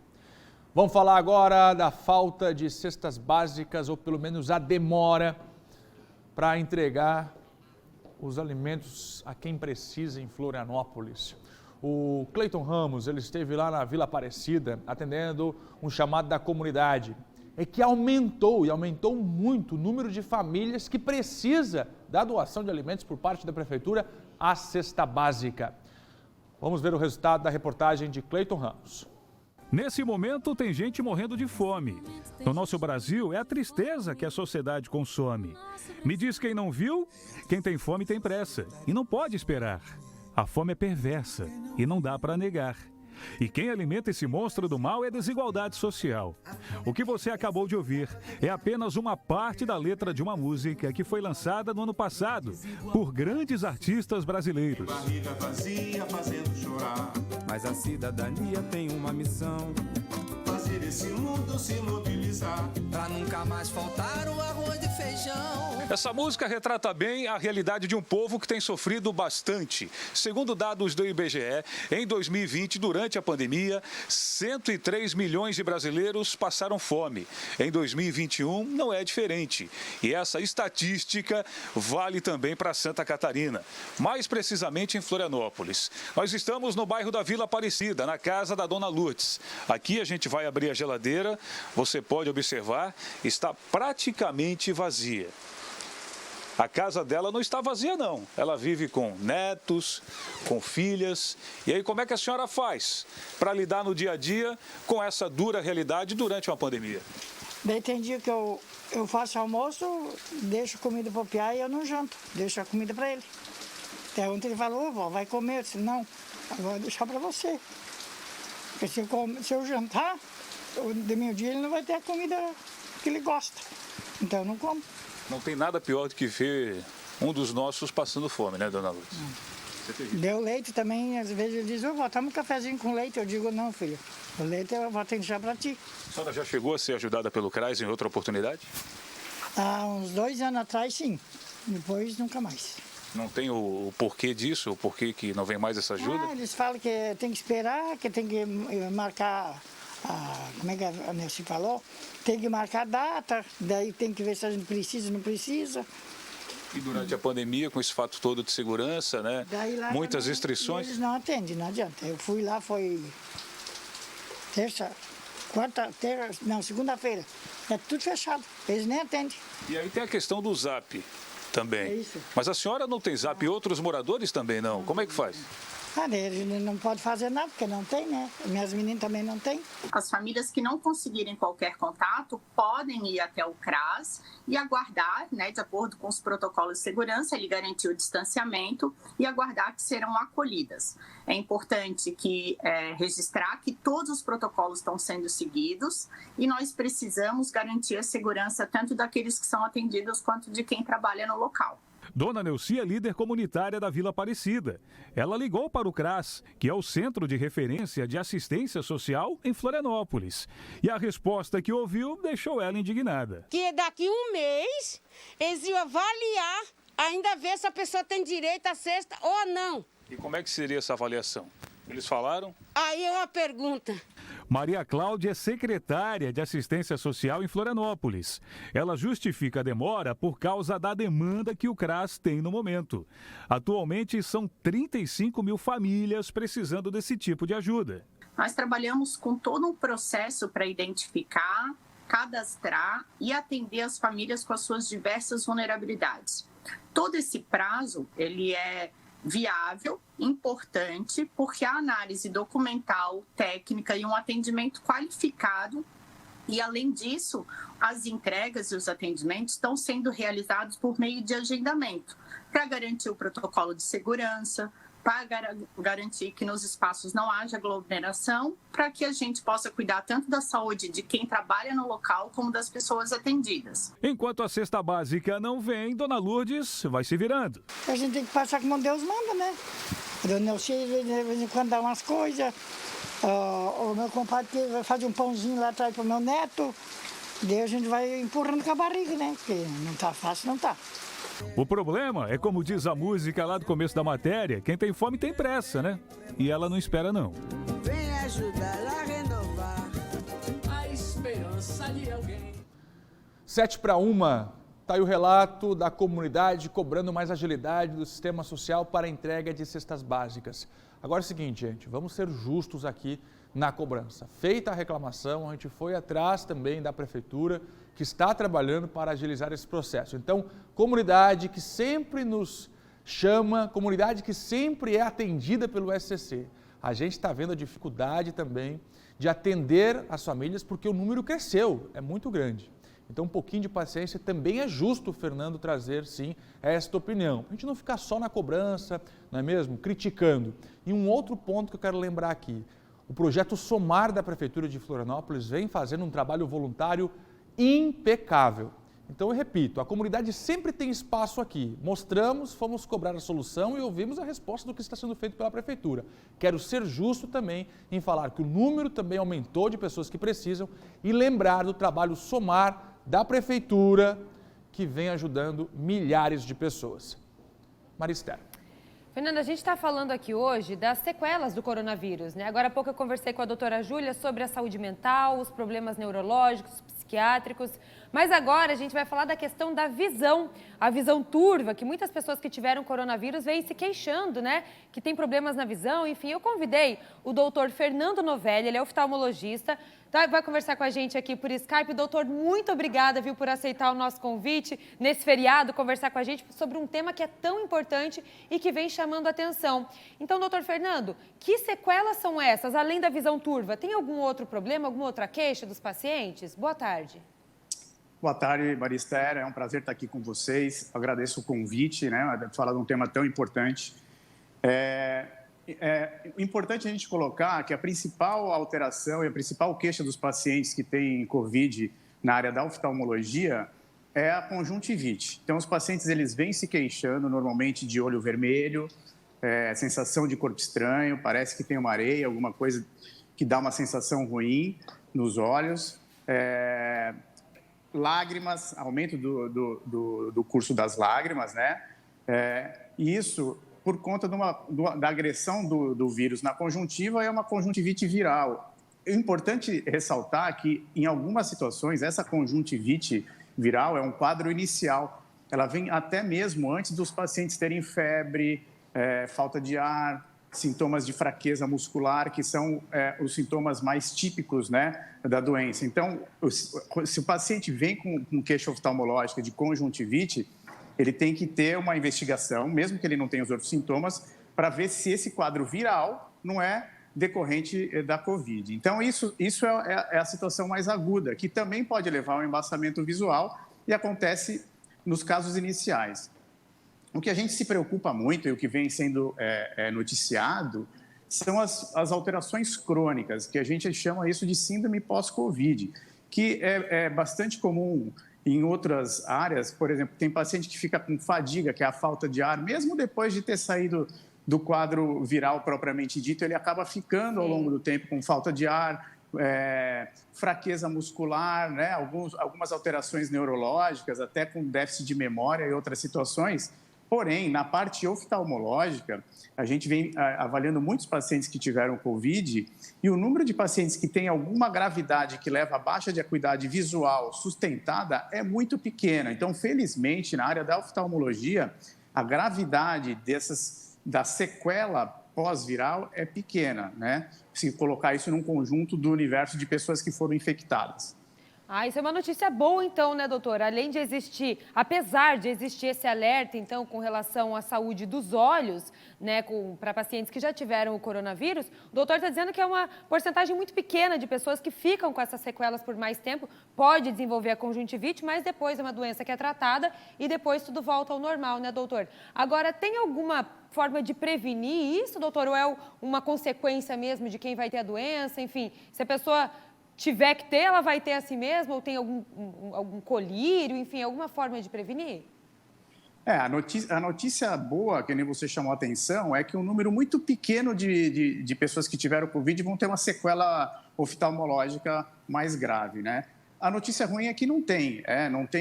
Vamos falar agora da falta de cestas básicas, ou pelo menos a demora para entregar os alimentos a quem precisa em Florianópolis. O Cleiton Ramos, ele esteve lá na Vila Aparecida, atendendo um chamado da comunidade. É que aumentou muito o número de famílias que precisa da doação de alimentos por parte da Prefeitura à cesta básica. Vamos ver o resultado da reportagem de Cleiton Ramos. Nesse momento, tem gente morrendo de fome. No nosso Brasil, é a tristeza que a sociedade consome. Me diz quem não viu, quem tem fome tem pressa e não pode esperar. A fome é perversa e não dá para negar. E quem alimenta esse monstro do mal é a desigualdade social. O que você acabou de ouvir é apenas uma parte da letra de uma música que foi lançada no ano passado por grandes artistas brasileiros. Barriga vazia fazendo chorar. Mas a cidadania tem uma missão: fazer esse mundo se mobilizar, pra nunca mais faltar o arroz e feijão. Essa música retrata bem a realidade de um povo que tem sofrido bastante. Segundo dados do IBGE, em 2020, durante a pandemia, 103 milhões de brasileiros passaram fome. Em 2021, não é diferente. E essa estatística vale também para Santa Catarina, mais precisamente em Florianópolis. Nós estamos no bairro da Vila Aparecida, na casa da Dona Lourdes. Aqui a gente vai abrir a geladeira, você pode observar, está praticamente vazia. A casa dela não está vazia, não. Ela vive com netos, com filhas. E aí, como é que a senhora faz para lidar no dia a dia com essa dura realidade durante uma pandemia? Daí tem dia que eu faço almoço, deixo comida para o piá e eu não janto. Deixo a comida para ele. Até ontem ele falou: vó, vai comer. Eu disse: não, agora vou deixar para você. Porque se eu jantar, de meio-dia ele não vai ter a comida que ele gosta. Então eu não como. Não tem nada pior do que ver um dos nossos passando fome, né, Dona Luz? Deu leite também, às vezes ele diz: vó, toma um cafezinho com leite. Eu digo: não, filho, o leite eu vou ter que deixar para ti. A senhora já chegou a ser ajudada pelo CRAS em outra oportunidade? Há uns 2 anos atrás, sim. Depois, nunca mais. Não tem o porquê disso? O porquê que não vem mais essa ajuda? Eles falam que tem que esperar, que tem que marcar, como é que a Nelson falou? Tem que marcar a data, daí tem que ver se a gente precisa ou não precisa. E durante a pandemia, com esse fato todo de segurança, né? Muitas restrições. Eles não atendem, não adianta. Eu fui lá, foi segunda-feira. É tudo fechado, eles nem atendem. E aí tem a questão do Zap também. É isso. Mas a senhora não tem Zap e outros moradores também não? Como é que faz? Ele não pode fazer nada, porque não tem, né? Minhas meninas também não têm. As famílias que não conseguirem qualquer contato podem ir até o CRAS e aguardar, né, de acordo com os protocolos de segurança, ele garantiu o distanciamento e aguardar que serão acolhidas. É importante registrar que todos os protocolos estão sendo seguidos e nós precisamos garantir a segurança tanto daqueles que são atendidos quanto de quem trabalha no local. Dona Neuci é líder comunitária da Vila Aparecida. Ela ligou para o CRAS, que é o Centro de Referência de Assistência Social em Florianópolis. E a resposta que ouviu deixou ela indignada. Que daqui um mês eles iam avaliar, ainda ver se a pessoa tem direito à cesta ou não. E como é que seria essa avaliação? Eles falaram? Aí é uma pergunta. Maria Cláudia é secretária de Assistência Social em Florianópolis. Ela justifica a demora por causa da demanda que o CRAS tem no momento. Atualmente, são 35 mil famílias precisando desse tipo de ajuda. Nós trabalhamos com todo um processo para identificar, cadastrar e atender as famílias com as suas diversas vulnerabilidades. Todo esse prazo, ele é viável, importante, porque a análise documental, técnica e um atendimento qualificado. E, além disso, as entregas e os atendimentos estão sendo realizados por meio de agendamento, para garantir o protocolo de segurança, para garantir que nos espaços não haja aglomeração, para que a gente possa cuidar tanto da saúde de quem trabalha no local, como das pessoas atendidas. Enquanto a cesta básica não vem, Dona Lourdes vai se virando. A gente tem que passar como Deus manda, né? Dona Neuci, de vez em quando dá umas coisas. O meu compadre vai fazer um pãozinho lá atrás para o meu neto. Daí a gente vai empurrando com a barriga, né? Porque não tá fácil, não tá. O problema é, como diz a música lá do começo da matéria, quem tem fome tem pressa, né? E ela não espera, não. Vem ajudar a renovar a esperança de alguém. 7:01, tá aí o relato da comunidade cobrando mais agilidade do sistema social para a entrega de cestas básicas. Agora é o seguinte, gente, vamos ser justos aqui na cobrança. Feita a reclamação, a gente foi atrás também da prefeitura, que está trabalhando para agilizar esse processo. Então, comunidade que sempre nos chama, comunidade que sempre é atendida pelo SCC. A gente está vendo a dificuldade também de atender as famílias, porque o número cresceu, é muito grande. Então, um pouquinho de paciência. Também é justo, Fernando, trazer, sim, esta opinião. A gente não ficar só na cobrança, não é mesmo? Criticando. E um outro ponto que eu quero lembrar aqui. O projeto Somar da Prefeitura de Florianópolis vem fazendo um trabalho voluntário impecável. Então, eu repito, a comunidade sempre tem espaço aqui. Mostramos, fomos cobrar a solução e ouvimos a resposta do que está sendo feito pela Prefeitura. Quero ser justo também em falar que o número também aumentou de pessoas que precisam e lembrar do trabalho Somar da Prefeitura, que vem ajudando milhares de pessoas. Maristela. Fernanda, a gente está falando aqui hoje das sequelas do coronavírus, né? Agora há pouco eu conversei com a doutora Júlia sobre a saúde mental, os problemas neurológicos, psiquiátricos, mas agora a gente vai falar da questão da visão, a visão turva, que muitas pessoas que tiveram coronavírus vêm se queixando, né? Que tem problemas na visão, enfim. Eu convidei o doutor Fernando Novelli, ele é oftalmologista, vai conversar com a gente aqui por Skype. Doutor, muito obrigada, viu, por aceitar o nosso convite nesse feriado, conversar com a gente sobre um tema que é tão importante e que vem chamando a atenção. Então, doutor Fernando, que sequelas são essas, além da visão turva? Tem algum outro problema, alguma outra queixa dos pacientes? Boa tarde. Boa tarde, Maristela. É um prazer estar aqui com vocês. Agradeço o convite, né, falar de um tema tão importante. É importante a gente colocar que a principal alteração e a principal queixa dos pacientes que têm Covid na área da oftalmologia é a conjuntivite. Então, os pacientes eles vêm se queixando normalmente de olho vermelho, sensação de corpo estranho, parece que tem uma areia, alguma coisa que dá uma sensação ruim nos olhos, lágrimas, aumento do curso das lágrimas, né? E isso por conta da agressão do vírus na conjuntiva, é uma conjuntivite viral. É importante ressaltar que, em algumas situações, essa conjuntivite viral é um quadro inicial. Ela vem até mesmo antes dos pacientes terem febre, falta de ar, sintomas de fraqueza muscular, que são os sintomas mais típicos, né, da doença. Então, se o paciente vem com queixa oftalmológica de conjuntivite, ele tem que ter uma investigação, mesmo que ele não tenha os outros sintomas, para ver se esse quadro viral não é decorrente da Covid. Então, isso é a situação mais aguda, que também pode levar ao embaçamento visual e acontece nos casos iniciais. O que a gente se preocupa muito e o que vem sendo noticiado são as alterações crônicas, que a gente chama isso de síndrome pós-Covid, que é bastante comum em outras áreas. Por exemplo, tem paciente que fica com fadiga, que é a falta de ar, mesmo depois de ter saído do quadro viral propriamente dito, ele acaba ficando ao longo do tempo com falta de ar, fraqueza muscular, né? Algumas alterações neurológicas, até com déficit de memória e outras situações. Porém, na parte oftalmológica, a gente vem avaliando muitos pacientes que tiveram Covid e o número de pacientes que tem alguma gravidade que leva a baixa de acuidade visual sustentada é muito pequena. Então, felizmente, na área da oftalmologia, a gravidade da sequela pós-viral é pequena, né? Se colocar isso num conjunto do universo de pessoas que foram infectadas. Isso é uma notícia boa, então, né, doutora? Além de existir, apesar de existir esse alerta, então, com relação à saúde dos olhos, né, para pacientes que já tiveram o coronavírus, o doutor está dizendo que é uma porcentagem muito pequena de pessoas que ficam com essas sequelas por mais tempo, pode desenvolver a conjuntivite, mas depois é uma doença que é tratada e depois tudo volta ao normal, né, doutor? Agora, tem alguma forma de prevenir isso, doutor? Ou é uma consequência mesmo de quem vai ter a doença? Enfim, se a pessoa tiver que ter, ela vai ter assim mesmo? Ou tem algum colírio, enfim, alguma forma de prevenir? A notícia boa, que nem você chamou a atenção, é que um número muito pequeno de pessoas que tiveram Covid vão ter uma sequela oftalmológica mais grave, né? A notícia ruim é que não tem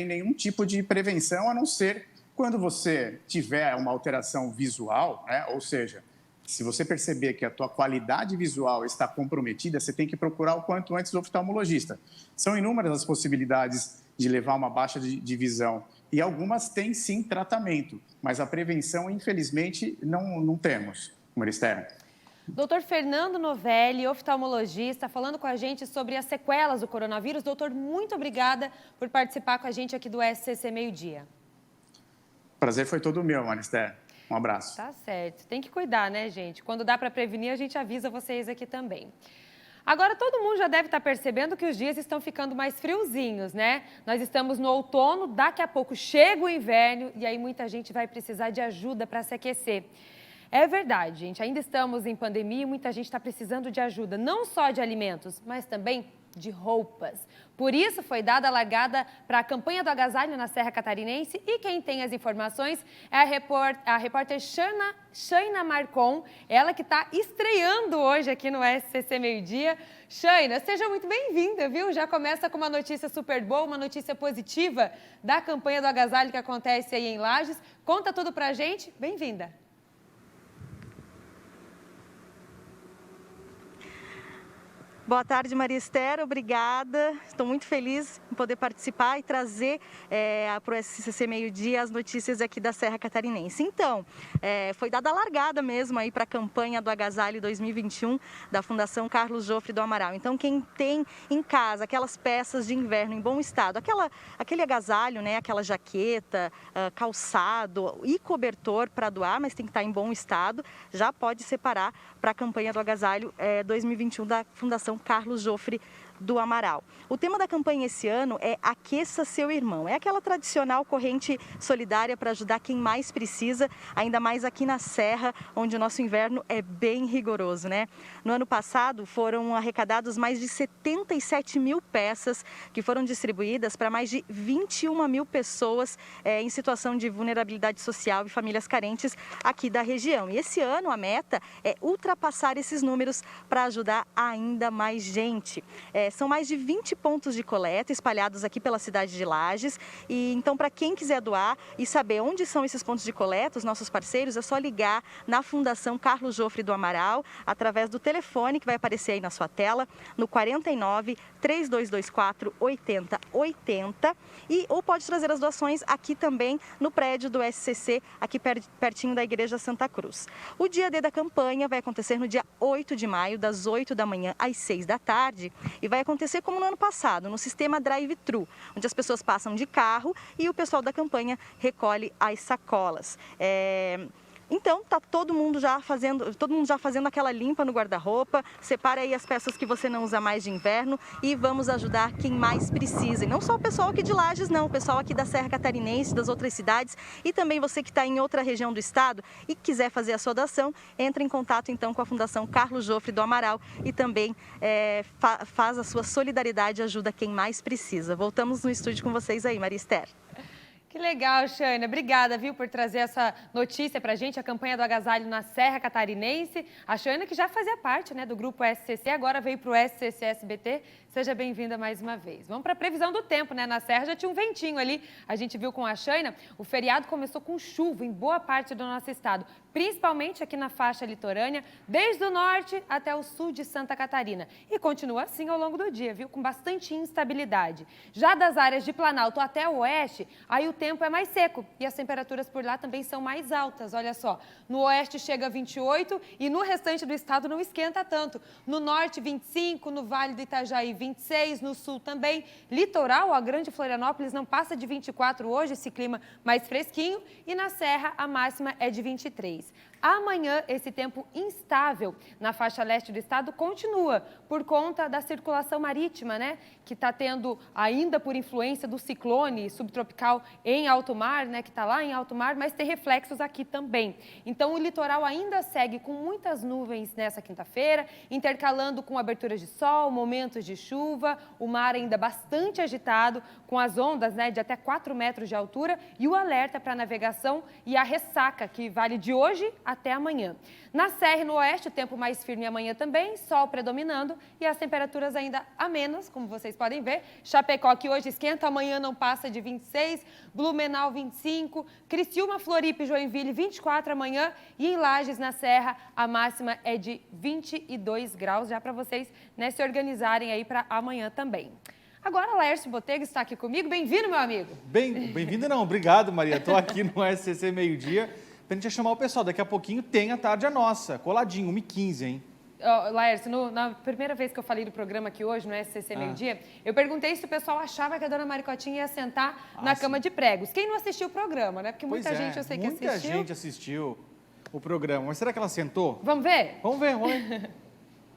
nenhum tipo de prevenção, a não ser quando você tiver uma alteração visual, né? Ou seja, se você perceber que a tua qualidade visual está comprometida, você tem que procurar o quanto antes o oftalmologista. São inúmeras as possibilidades de levar uma baixa de visão e algumas têm sim tratamento, mas a prevenção, infelizmente, não temos, Maristela. Doutor Fernando Novelli, oftalmologista, falando com a gente sobre as sequelas do coronavírus. Doutor, muito obrigada por participar com a gente aqui do SCC Meio Dia. O prazer foi todo meu, Maristela. Um abraço. Tá certo. Tem que cuidar, né, gente? Quando dá para prevenir, a gente avisa vocês aqui também. Agora, todo mundo já deve estar percebendo que os dias estão ficando mais friozinhos, né? Nós estamos no outono, daqui a pouco chega o inverno e aí muita gente vai precisar de ajuda para se aquecer. É verdade, gente. Ainda estamos em pandemia e muita gente está precisando de ajuda, não só de alimentos, mas também de roupas. Por isso, foi dada a largada para a campanha do agasalho na Serra Catarinense e quem tem as informações é a repórter Shaina Marcon, ela que está estreando hoje aqui no SCC Meio Dia. Shaina, seja muito bem-vinda, viu? Já começa com uma notícia super boa, uma notícia positiva da campanha do agasalho que acontece aí em Lages. Conta tudo pra gente, bem-vinda. Boa tarde, Maria Esther, obrigada. Estou muito feliz em poder participar e trazer para o SCC Meio Dia as notícias aqui da Serra Catarinense. Então, foi dada a largada mesmo aí para a campanha do Agasalho 2021 da Fundação Carlos Joffre do Amaral. Então, quem tem em casa aquelas peças de inverno em bom estado, aquele agasalho, né, aquela jaqueta, calçado e cobertor para doar, mas tem que estar em bom estado, já pode separar para a campanha do Agasalho 2021 da Fundação Carlos Joffre do Amaral. O tema da campanha esse ano é Aqueça Seu Irmão. É aquela tradicional corrente solidária para ajudar quem mais precisa, ainda mais aqui na Serra, onde o nosso inverno é bem rigoroso, né? No ano passado foram arrecadados mais de 77 mil peças que foram distribuídas para mais de 21 mil pessoas em situação de vulnerabilidade social e famílias carentes aqui da região. E esse ano a meta é ultrapassar esses números para ajudar ainda mais gente. São mais de 20 pontos de coleta espalhados aqui pela cidade de Lages. E então, para quem quiser doar e saber onde são esses pontos de coleta, os nossos parceiros, é só ligar na Fundação Carlos Joffre do Amaral, através do telefone que vai aparecer aí na sua tela, no 49 3224 8080. Ou pode trazer as doações aqui também no prédio do SCC, aqui pertinho da Igreja Santa Cruz. O dia D da campanha vai acontecer no dia 8 de maio, das 8 da manhã às 6 da tarde. E vai acontecer como no ano passado, no sistema drive-thru, onde as pessoas passam de carro e o pessoal da campanha recolhe as sacolas. Então, tá todo mundo já fazendo aquela limpa no guarda-roupa, separa aí as peças que você não usa mais de inverno e vamos ajudar quem mais precisa. E não só o pessoal aqui de Lages, não, o pessoal aqui da Serra Catarinense, das outras cidades e também você que está em outra região do estado e quiser fazer a sua doação, entre em contato então com a Fundação Carlos Joffre do Amaral e também faz a sua solidariedade e ajuda quem mais precisa. Voltamos no estúdio com vocês aí, Maria Esther. Que legal, Shaina. Obrigada, viu, por trazer essa notícia pra gente, a campanha do agasalho na Serra Catarinense. A Shaina, que já fazia parte, né, do grupo SCC, agora veio pro SCC SBT. Seja bem-vinda mais uma vez. Vamos para a previsão do tempo, né? Na Serra já tinha um ventinho ali, a gente viu com a Shaina. O feriado começou com chuva em boa parte do nosso estado, principalmente aqui na faixa litorânea, desde o norte até o sul de Santa Catarina. E continua assim ao longo do dia, viu? Com bastante instabilidade. Já das áreas de Planalto até o oeste, aí o tempo é mais seco e as temperaturas por lá também são mais altas. Olha só, no oeste chega a 28 e no restante do estado não esquenta tanto. No norte, 25, no Vale do Itajaí, 26. 26, no sul também. Litoral, a Grande Florianópolis não passa de 24 hoje, esse clima mais fresquinho. E na Serra, a máxima é de 23. Amanhã, esse tempo instável na faixa leste do estado continua por conta da circulação marítima, né? Que está tendo ainda por influência do ciclone subtropical em alto mar, né? Que está lá em alto mar, mas tem reflexos aqui também. Então, o litoral ainda segue com muitas nuvens nessa quinta-feira, intercalando com aberturas de sol, momentos de chuva, o mar ainda bastante agitado, com as ondas, né, de até 4 metros de altura e o alerta para navegação e a ressaca, que vale de hoje até amanhã. Na Serra e no Oeste, o tempo mais firme amanhã também, sol predominando e as temperaturas ainda amenas, como vocês podem ver. Chapecó, que hoje esquenta, amanhã não passa de 26, Blumenau 25, Criciúma, Floripa e Joinville 24 amanhã e em Lages, na Serra, a máxima é de 22 graus, já para vocês, né, se organizarem aí para amanhã também. Agora, Laércio Botega está aqui comigo. Bem-vindo, meu amigo. Bem-vindo não, obrigado, Maria. Estou aqui no SCC Meio-Dia para a gente chamar o pessoal. Daqui a pouquinho tem a Tarde é Nossa, coladinho, 1h15, hein? Laércio, na primeira vez que eu falei do programa aqui hoje, no SCC Meio-Dia, eu perguntei se o pessoal achava que a dona Maricotinha ia sentar na cama de pregos. Quem não assistiu o programa, né? Porque muita gente eu sei que assistiu. Muita gente assistiu o programa, mas será que ela sentou? Vamos ver? Vamos ver.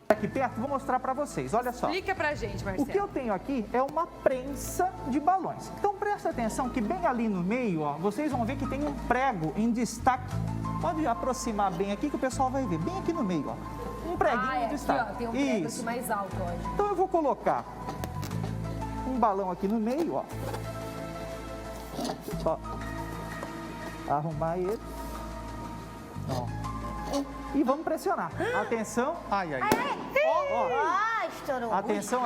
Aqui perto, vou mostrar para vocês, olha só. Explica pra gente, Marcelo. O que eu tenho aqui é uma prensa de balões. Então presta atenção que bem ali no meio, ó, vocês vão ver que tem um prego em destaque. Pode aproximar bem aqui que o pessoal vai ver, bem aqui no meio, ó. Um preguinho em destaque. Aqui, ó, tem um prego aqui mais alto, ó. Então eu vou colocar um balão aqui no meio, ó. Só arrumar ele. Ó. E vamos pressionar. Atenção. Ai. Ó. Estourou. Atenção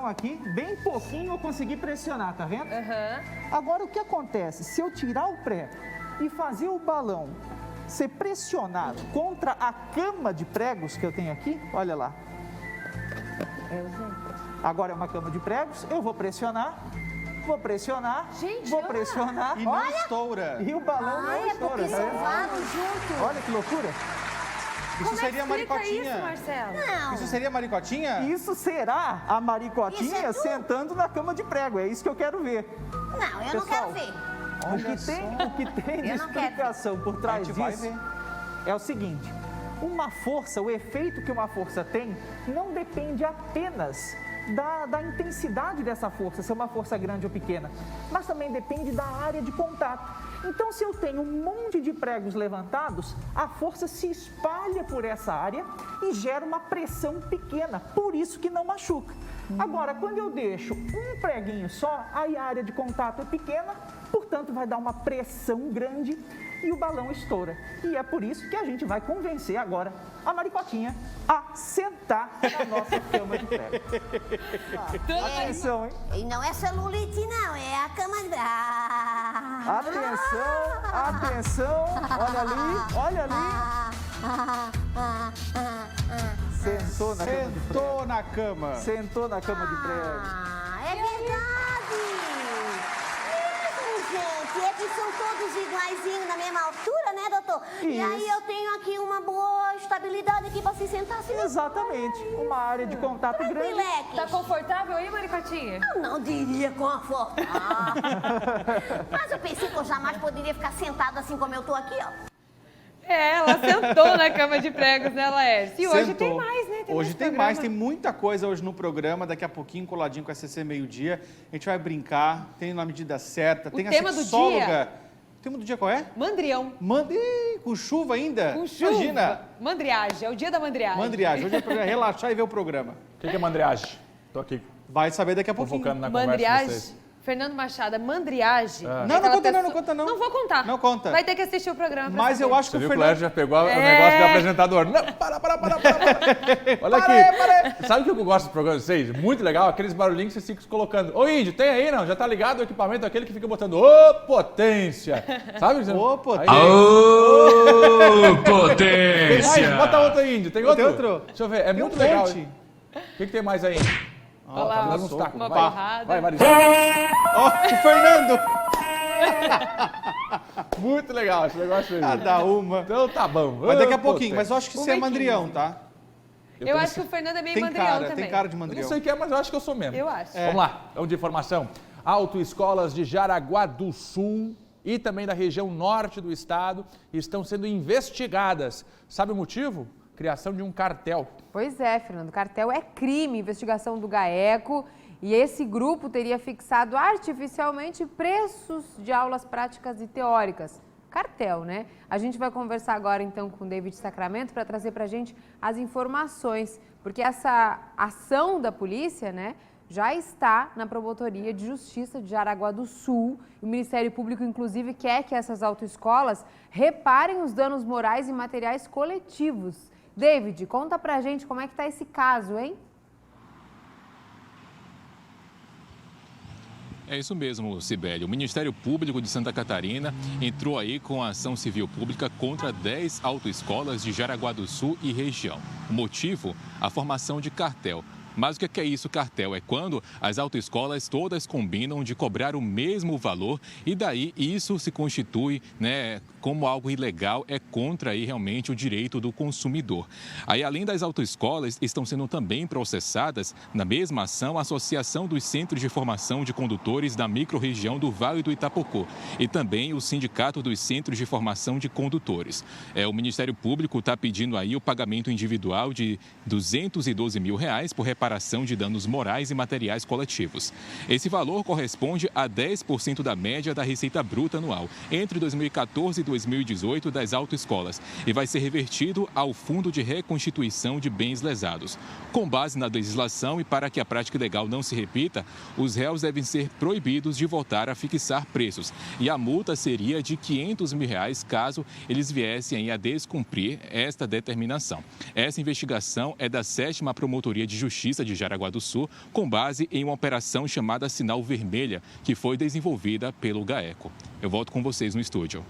aqui. Bem pouquinho eu consegui pressionar, tá vendo? Agora o que acontece? Se eu tirar o prego e fazer o balão ser pressionado contra a cama de pregos que eu tenho aqui, olha lá. Agora é uma cama de pregos, eu vou pressionar. Gente, vou pressionar. E não estoura. E o balão não estoura. Porque sovaram junto. Olha que loucura. Isso seria a Maricotinha. Isso, Marcelo? Não. Isso seria a Maricotinha? Isso será a Maricotinha sentando na cama de prego. É isso que eu quero ver. Não, eu não quero ver. O que tem de explicação por trás disso é o seguinte. O efeito que uma força tem não depende apenas da intensidade dessa força, se é uma força grande ou pequena, mas também depende da área de contato. Então, se eu tenho um monte de pregos levantados, a força se espalha por essa área e gera uma pressão pequena, por isso que não machuca. Agora, quando eu deixo um preguinho só, aí a área de contato é pequena, portanto vai dar uma pressão grande e o balão estoura. E é por isso que a gente vai convencer agora a Maricotinha a sentar na nossa cama de prego. Atenção, hein? E não é celulite, não, é a cama de... Atenção, olha ali. Sentou na cama. Sentou na cama de prego. É verdade! Gente, eles são todos iguaizinhos, na mesma altura, né, doutor? Isso. E aí eu tenho aqui uma boa estabilidade aqui pra se sentar assim. Exatamente, uma área de contato grande. Tá confortável aí, Maricotinha? Eu não diria confortável. Mas eu pensei que eu jamais poderia ficar sentada assim como eu tô aqui, ó. Ela sentou na cama de pregos, né, Laércio? E hoje tem mais, né? Hoje tem mais, tem muita coisa hoje no programa. Daqui a pouquinho, coladinho com a SCC Meio-Dia. A gente vai brincar, tem na medida certa, tem a sexóloga. O tema do dia qual é? Mandrião. Com chuva ainda? Com chuva. Imagina. Mandriagem, é o dia da mandriagem. Mandriagem, hoje é pra relaxar e ver o programa. O que é mandriagem? Tô aqui. Vai saber daqui a pouquinho. Focando na conversa de vocês. Fernando Machado, mandriagem. Não conta não. Não vou contar. Não conta. Vai ter que assistir o programa. Mas eu acho que o Fernando... Você viu que o Léo já pegou o negócio do apresentador. Não, para. Olha aqui. Sabe o que eu gosto do programa de vocês? Muito legal, aqueles barulhinhos que vocês ficam colocando. Ô, Índio, tem aí, não? Já tá ligado o equipamento aquele que fica botando ô, potência. Sabe? Ô, potência. Ô, potência. Tem mais? Bota outro aí, Índio. Tem outro? Tem outro? Deixa eu ver. É tem muito legal. O que tem mais aí? Olha lá, uma porrada. Vai, Marisa. Ó, o Fernando. Muito legal esse negócio aí. Cada uma. Então tá bom. Mas daqui a pouquinho, mas eu acho que isso é mandrião, tá? Eu acho que o Fernando é meio mandrião também. Tem cara de Eu mandrião. não sei o que é, mas eu acho que eu sou mesmo. Eu acho. Vamos lá, vamos de informação. Autoescolas de Jaraguá do Sul e também da região norte do estado estão sendo investigadas. Sabe o motivo? Criação de um cartel. Pois é, Fernando, cartel é crime, investigação do GAECO. E esse grupo teria fixado artificialmente preços de aulas práticas e teóricas. Cartel, né? A gente vai conversar agora então com o David Sacramento para trazer para a gente as informações, porque essa ação da polícia, né, já está na Promotoria de Justiça de Jaraguá do Sul. O Ministério Público, inclusive, quer que essas autoescolas reparem os danos morais e materiais coletivos. David, conta pra gente como é que tá esse caso, hein? É isso mesmo, Cibele. O Ministério Público de Santa Catarina entrou aí com a ação civil pública contra 10 autoescolas de Jaraguá do Sul e região. O motivo? A formação de cartel. Mas o que é isso, cartel? É quando as autoescolas todas combinam de cobrar o mesmo valor e daí isso se constitui, né, como algo ilegal, é contra aí realmente o direito do consumidor. Aí, além das autoescolas, estão sendo também processadas, na mesma ação, a Associação dos Centros de Formação de Condutores da microrregião do Vale do Itapocu e também o Sindicato dos Centros de Formação de Condutores. O Ministério Público está pedindo aí o pagamento individual de R$ 212 mil por reparação de danos morais e materiais coletivos. Esse valor corresponde a 10% da média da receita bruta anual entre 2014 e 2018 das autoescolas e vai ser revertido ao Fundo de Reconstituição de Bens Lesados. Com base na legislação e para que a prática ilegal não se repita, os réus devem ser proibidos de voltar a fixar preços e a multa seria de R$ 500 mil caso eles viessem a descumprir esta determinação. Essa investigação é da 7ª Promotoria de Justiça de Jaraguá do Sul, com base em uma operação chamada Sinal Vermelha, que foi desenvolvida pelo GAECO. Eu volto com vocês no estúdio.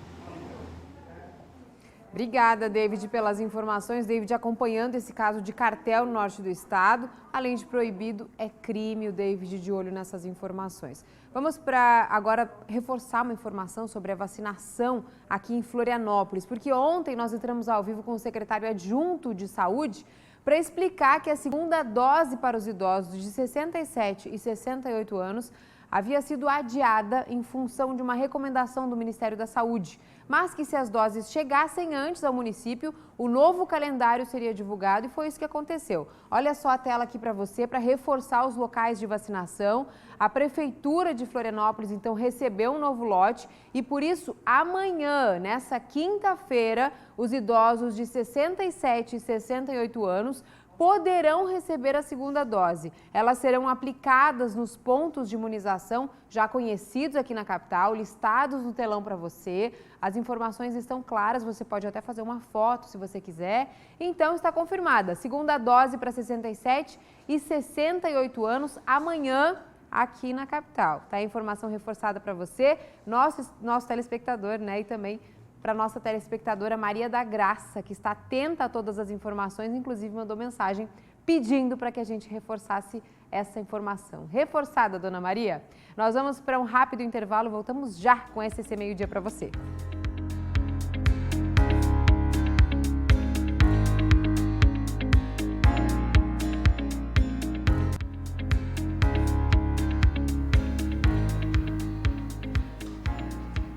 Obrigada, David, pelas informações. David acompanhando esse caso de cartel no norte do estado. Além de proibido, é crime. O David de olho nessas informações. Vamos para agora reforçar uma informação sobre a vacinação aqui em Florianópolis, porque ontem nós entramos ao vivo com o secretário adjunto de saúde para explicar que a segunda dose para os idosos de 67 e 68 anos havia sido adiada em função de uma recomendação do Ministério da Saúde, mas que se as doses chegassem antes ao município, o novo calendário seria divulgado e foi isso que aconteceu. Olha só a tela aqui para você, para reforçar os locais de vacinação. A Prefeitura de Florianópolis, então, recebeu um novo lote e, por isso, amanhã, nessa quinta-feira, os idosos de 67 e 68 anos poderão receber a segunda dose. Elas serão aplicadas nos pontos de imunização já conhecidos aqui na capital, listados no telão para você. As informações estão claras, você pode até fazer uma foto se você quiser. Então está confirmada, segunda dose para 67 e 68 anos amanhã aqui na capital. Tá a informação reforçada para você, nosso telespectador, né, e também para a nossa telespectadora Maria da Graça, que está atenta a todas as informações, inclusive mandou mensagem pedindo para que a gente reforçasse essa informação. Reforçada, dona Maria? Nós vamos para um rápido intervalo, voltamos já com SCC Meio Dia para você.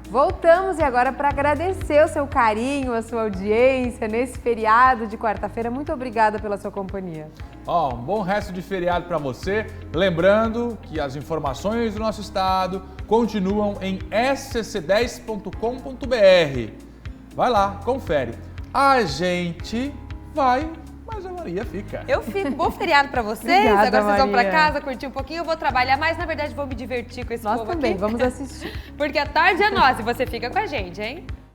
Voltamos e agora para agradecer o seu carinho, a sua audiência nesse feriado de quarta-feira. Muito obrigada pela sua companhia. Um bom resto de feriado para você. Lembrando que as informações do nosso estado continuam em scc10.com.br. Vai lá, confere. A gente vai, mas a Maria fica. Eu fico. Bom feriado para vocês. Obrigada, agora vocês vão Maria. para casa, curtir um pouquinho. Eu vou trabalhar, mas na verdade vou me divertir com esse povo aqui. Nós também, vamos assistir. Porque a tarde é nossa e você fica com a gente, hein?